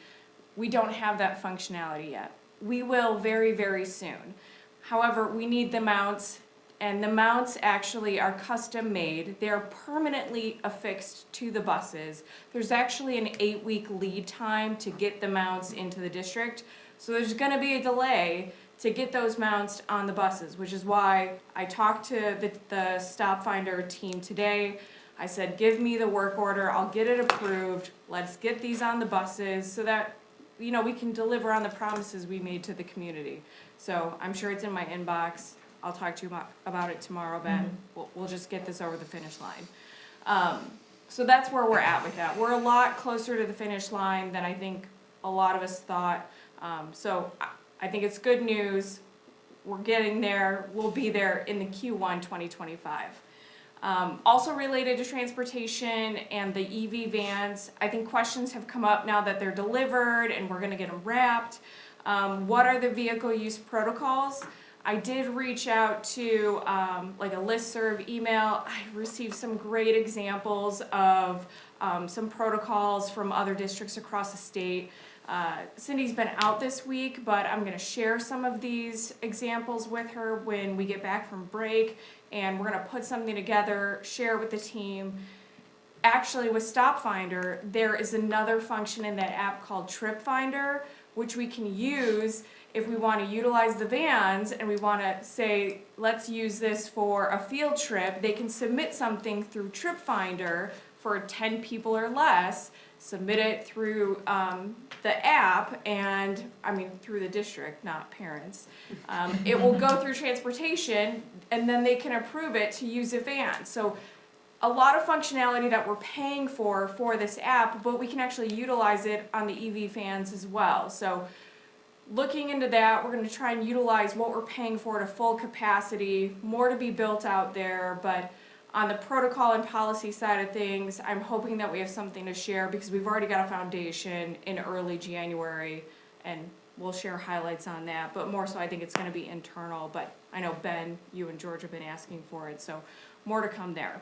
we don't have that functionality yet. We will very, very soon. However, we need the mounts, and the mounts actually are custom made. They're permanently affixed to the buses. There's actually an 8-week lead time to get the mounts into the district. So there's gonna be a delay to get those mounts on the buses, which is why I talked to the Stop Finder team today. I said, give me the work order, I'll get it approved, let's get these on the buses so that, you know, we can deliver on the promises we made to the community. So I'm sure it's in my inbox. I'll talk to you about it tomorrow, Ben. We'll just get this over the finish line. So that's where we're at with that. We're a lot closer to the finish line than I think a lot of us thought. So I think it's good news. We're getting there. We'll be there in the Q1 2025. Also related to transportation and the EV vans, I think questions have come up now that they're delivered and we're gonna get them wrapped. What are the vehicle use protocols? I did reach out to like a listserv email. I received some great examples of some protocols from other districts across the state. Cindy's been out this week, but I'm gonna share some of these examples with her when we get back from break, and we're gonna put something together, share it with the team. Actually, with Stop Finder, there is another function in that app called Trip Finder, which we can use if we wanna utilize the vans and we wanna say, let's use this for a field trip. They can submit something through Trip Finder for 10 people or less, submit it through the app, and I mean through the district, not parents. It will go through transportation, and then they can approve it to use a van. So a lot of functionality that we're paying for this app, but we can actually utilize it on the EV vans as well. So looking into that, we're going to try and utilize what we're paying for to full capacity, more to be built out there, but on the protocol and policy side of things, I'm hoping that we have something to share because we've already got a foundation in early January, and we'll share highlights on that, but more so I think it's going to be internal, but I know Ben, you and George have been asking for it, so more to come there.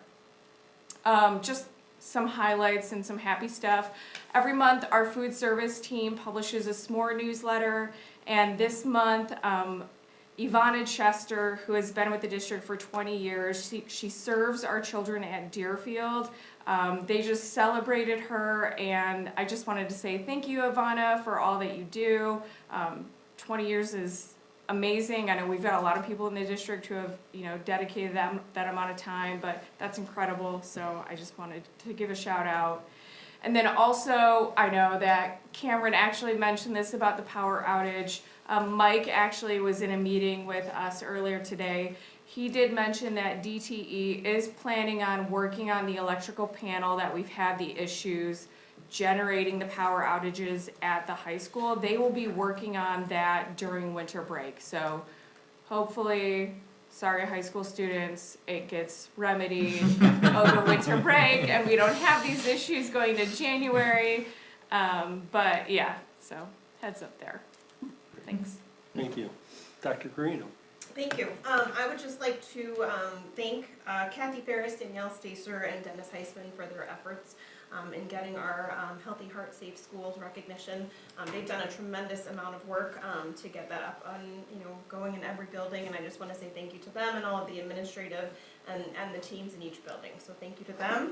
Just some highlights and some happy stuff. Every month our food service team publishes a s'more newsletter, and this month Ivana Chester, who has been with the district for 20 years, she serves our children at Deerfield. They just celebrated her, and I just wanted to say thank you, Ivana, for all that you do. 20 years is amazing. I know we've got a lot of people in the district who have, you know, dedicated that amount of time, but that's incredible, so I just wanted to give a shout out. And then also, I know that Cameron actually mentioned this about the power outage. Mike actually was in a meeting with us earlier today. He did mention that DTE is planning on working on the electrical panel that we've had the issues generating the power outages at the high school. They will be working on that during winter break. So hopefully, sorry high school students, it gets remedied over winter break and we don't have these issues going to January. But yeah, so heads up there. Thanks. Thank you. Dr. Carino. Thank you. I would just like to thank Kathy Ferris, Danielle Stacer, and Dennis Heisman for their efforts in getting our Healthy Heart Safe Schools recognition. They've done a tremendous amount of work to get that up on, going in every building, and I just want to say thank you to them and all of the administrative and the teams in each building. So thank you to them.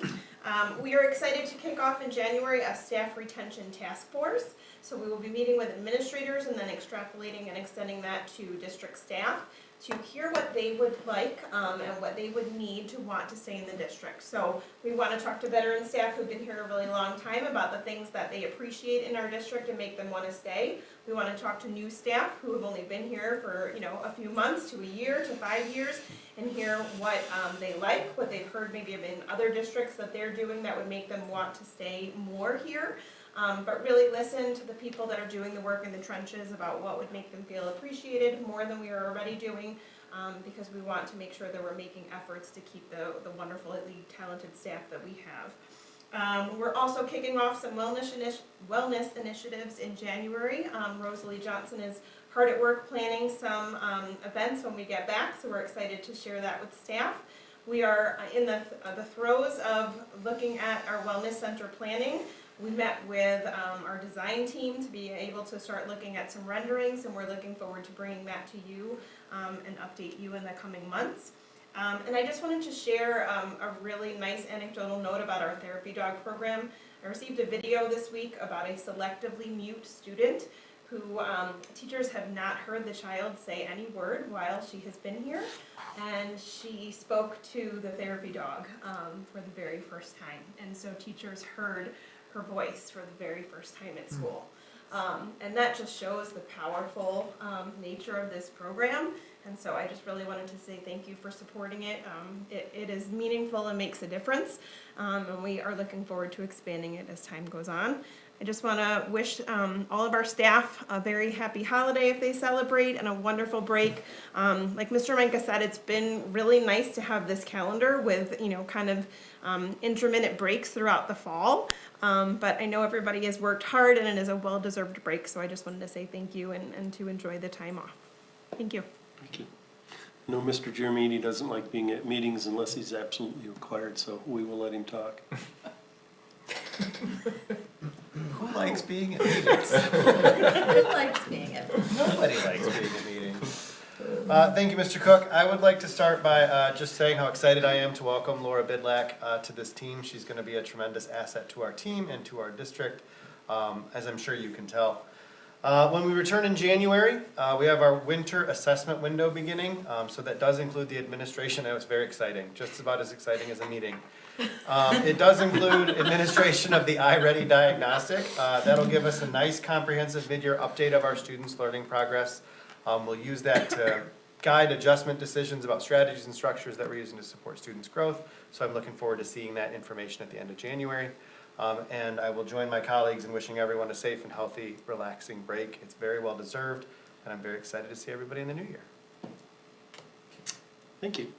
We are excited to kick off in January a staff retention task force. So we will be meeting with administrators and then extrapolating and extending that to district staff to hear what they would like and what they would need to want to stay in the district. So we want to talk to veteran staff who've been here a really long time about the things that they appreciate in our district and make them want to stay. We want to talk to new staff who have only been here for a few months to a year to 5 years and hear what they like, what they've heard maybe in other districts that they're doing that would make them want to stay more here. But really listen to the people that are doing the work in the trenches about what would make them feel appreciated more than we are already doing, because we want to make sure that we're making efforts to keep the wonderfully talented staff that we have. We're also kicking off some wellness initiatives in January. Rosalie Johnson is hard at work planning some events when we get back, so we're excited to share that with staff. We are in the throes of looking at our wellness center planning. We met with our design team to be able to start looking at some renderings, and we're looking forward to bringing that to you and update you in the coming months. And I just wanted to share a really nice anecdotal note about our therapy dog program. I received a video this week about a selectively mute student who teachers have not heard the child say any word while she has been here. And she spoke to the therapy dog for the very first time. And so teachers heard her voice for the very first time at school. And that just shows the powerful nature of this program. And so I just really wanted to say thank you for supporting it. It is meaningful and makes a difference. And we are looking forward to expanding it as time goes on. I just want to wish all of our staff a very happy holiday if they celebrate, and a wonderful break. Like Mr. Micah said, it's been really nice to have this calendar with, kind of intermittent breaks throughout the fall. But I know everybody has worked hard, and it is a well-deserved break, so I just wanted to say thank you and to enjoy the time off. Thank you. Thank you. No, Mr. Giramini doesn't like being at meetings unless he's absolutely required, so we will let him talk. Who likes being at meetings? Who likes being at? Nobody likes being at meetings. Thank you, Mr. Cook. I would like to start by just saying how excited I am to welcome Laura Bidlack to this team. She's going to be a tremendous asset to our team and to our district, as I'm sure you can tell. When we return in January, we have our winter assessment window beginning, so that does include the administration. It was very exciting, just about as exciting as a meeting. It does include administration of the iReady diagnostic. That'll give us a nice comprehensive mid-year update of our students' learning progress. We'll use that to guide adjustment decisions about strategies and structures that we're using to support students' growth. So I'm looking forward to seeing that information at the end of January. And I will join my colleagues in wishing everyone a safe and healthy, relaxing break. It's very well deserved, and I'm very excited to see everybody in the new year. Thank you.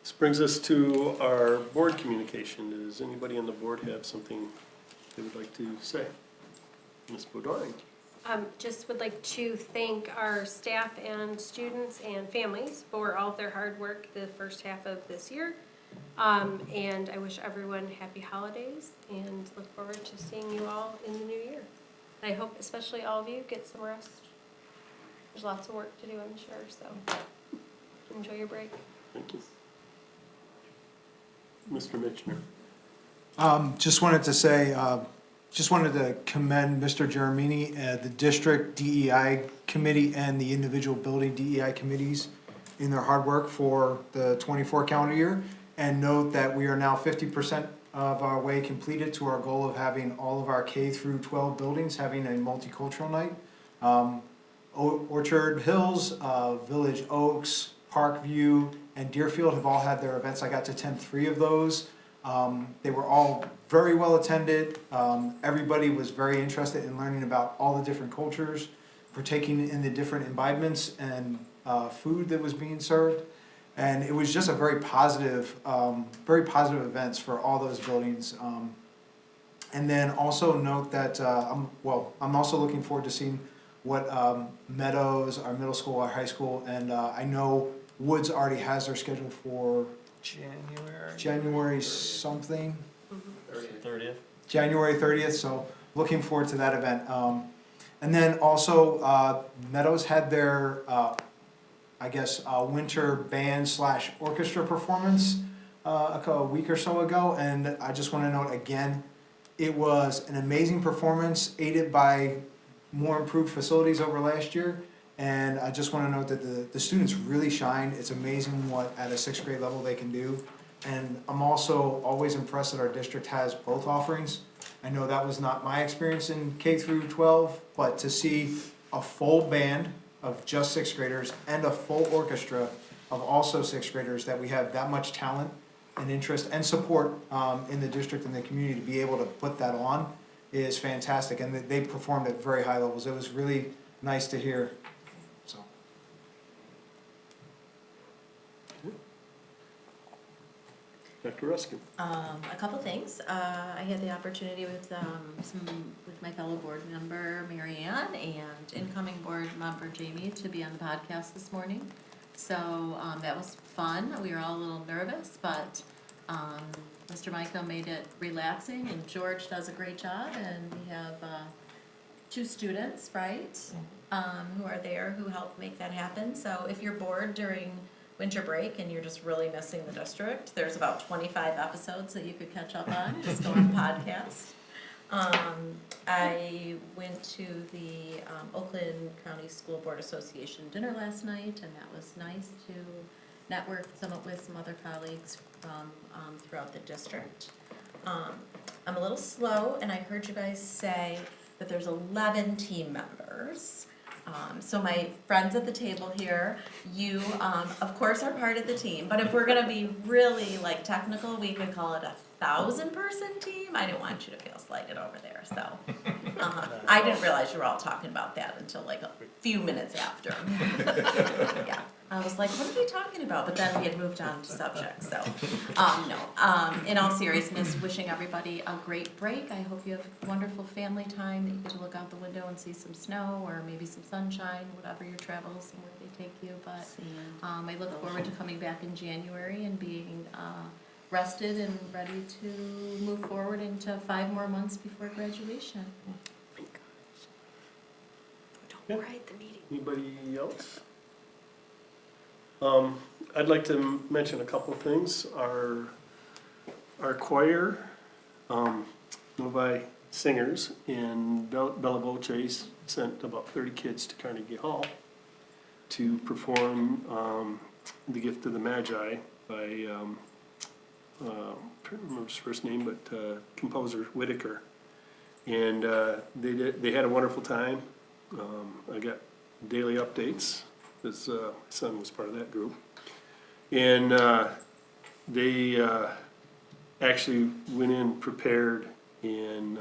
This brings us to our board communication. Does anybody on the board have something they would like to say? Ms. Bodine. Just would like to thank our staff and students and families for all of their hard work the first half of this year. And I wish everyone happy holidays and look forward to seeing you all in the new year. I hope especially all of you get some rest. There's lots of work to do, I'm sure, so enjoy your break. Thank you. Mr. Mitchner. Just wanted to say, just wanted to commend Mr. Giramini, the district DEI committee and the individual building DEI committees in their hard work for the 24 calendar year. And note that we are now 50% of our way completed to our goal of having all of our K through 12 buildings having a multicultural night. Orchard Hills, Village Oaks, Parkview, and Deerfield have all had their events. I got to attend 3 of those. They were all very well attended. Everybody was very interested in learning about all the different cultures, partaking in the different imbibements and food that was being served. And it was just a very positive events for all those buildings. And then also note that, I'm also looking forward to seeing what Meadows, our middle school, our high school, and I know Woods already has their schedule for January something. 30th. January 30th, so looking forward to that event. And then also, Meadows had their, winter band / orchestra performance a week or so ago, and I just want to note again, it was an amazing performance, aided by more improved facilities over last year, and I just want to note that the students really shined. It's amazing what at a 6th grade level they can do, and I'm also always impressed that our district has both offerings. I know that was not my experience in K through 12, but to see a full band of just 6th graders and a full orchestra of also 6th graders, that we have that much talent and interest and support in the district and the community to be able to put that on is fantastic, and they performed at very high levels. It was really nice to hear. So. Dr. Ruskin. A couple things. I had the opportunity with my fellow board member Mary Ann and incoming board member Jamie to be on the podcast this morning. So that was fun. We were all a little nervous, but Mr. Micah made it relaxing, and George does a great job. And we have 2 students, right, who are there who help make that happen. So if you're bored during winter break and you're just really missing the district, there's about 25 episodes that you could catch up on. Just go on podcast. I went to the Oakland County School Board Association dinner last night, and that was nice to network with some other colleagues from throughout the district. I'm a little slow, and I heard you guys say that there's 11 team members. So my friends at the table here, you, of course, are part of the team, but if we're gonna be really like technical, we could call it a 1,000-person team. I didn't want you to feel slighted over there, so. I didn't realize you were all talking about that until like a few minutes after. Yeah, I was like, what are they talking about? But then we had moved on to subjects, so, no. In all seriousness, wishing everybody a great break. I hope you have wonderful family time, that you get to look out the window and see some snow, or maybe some sunshine, whatever your travels and where they take you. But I look forward to coming back in January and being rested and ready to move forward into 5 more months before graduation. Yeah. Right, the meeting. Anybody else? I'd like to mention a couple of things. Our choir, Novi Singers in Bella Voce sent about 30 kids to Carnegie Hall to perform The Gift of the Magi by, I can't remember his first name, but composer Whitaker. And they had a wonderful time. I got daily updates, because my son was part of that group. And they actually went in prepared and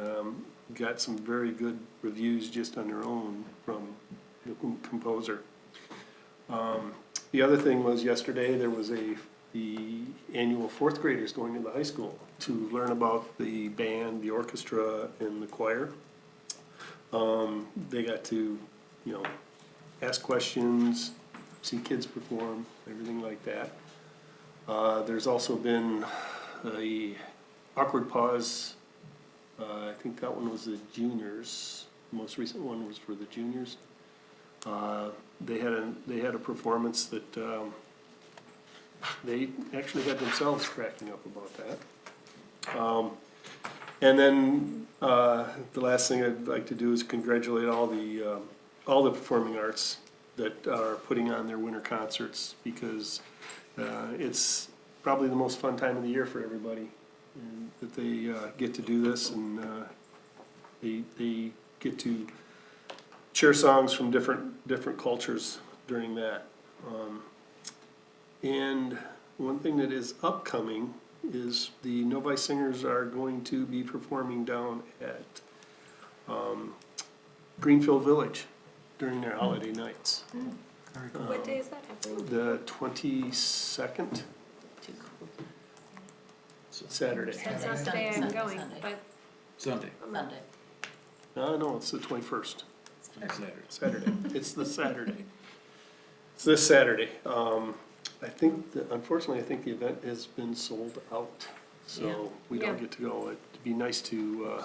got some very good reviews just on their own from the composer. The other thing was yesterday there was the annual 4th graders going to the high school to learn about the band, the orchestra, and the choir. They got to, ask questions, see kids perform, everything like that. There's also been a awkward pause. I think that one was the juniors. The most recent one was for the juniors. They had a performance that they actually had themselves cracking up about that. And then the last thing I'd like to do is congratulate all the performing arts that are putting on their winter concerts, because it's probably the most fun time of the year for everybody, and that they get to do this, and they get to share songs from different cultures during that. And one thing that is upcoming is the Novi Singers are going to be performing down at Greenfield Village during their holiday nights. What day is that happening? The 22nd, Saturday. That's not the day I'm Sunday. going, but Sunday. Sunday. No, it's the 21st, Saturday. Saturday. It's the Saturday. It's this Saturday. I think, unfortunately, I think the event has been sold out, so we don't get to go. It'd be nice to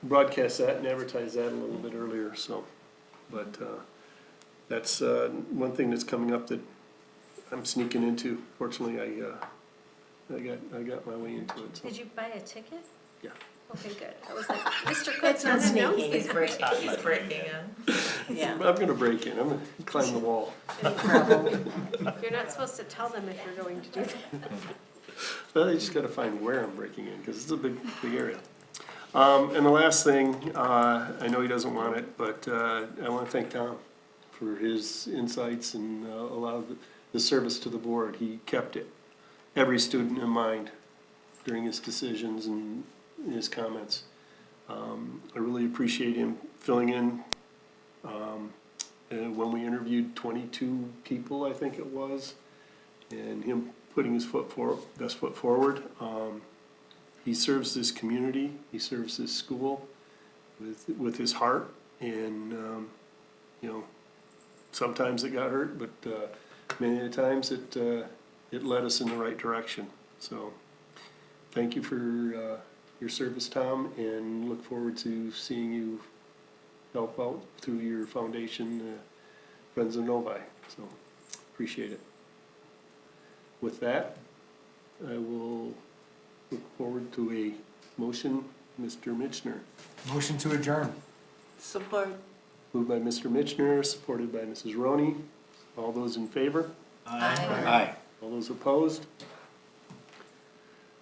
broadcast that and advertise that a little bit earlier, so. But that's one thing that's coming up that I'm sneaking into. Fortunately, I got my way into it, so. Did you buy a ticket? Yeah. Okay, good. I was like, Mr. It's Cook's not not sneaking, announcing. he's breaking in. Yeah. I'm gonna break in, I'm gonna climb the wall. You're not supposed to tell them if you're going to do that. Well, you just gotta find where I'm breaking in, because it's a big area. And the last thing, I know he doesn't want it, but I want to thank Tom for his insights and a lot of the service to the board. He kept every student in mind during his decisions and his comments. I really appreciate him filling in. And when we interviewed 22 people, I think it was, and him putting his best foot forward. He serves this community, he serves this school with his heart, and sometimes it got hurt, but many of the times it led us in the right direction. So thank you for your service, Tom, and look forward to seeing you help out through your foundation, Friends of Novi. So appreciate it. With that, I will look forward to a motion Mr. Mitchner. Motion to adjourn. Support. Moved by Mr. Mitchner, supported by Mrs. Roney. All those in favor? Aye. All those opposed?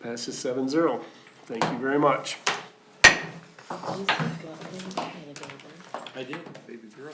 Passes 7-0. Thank you very much. I did, baby girl.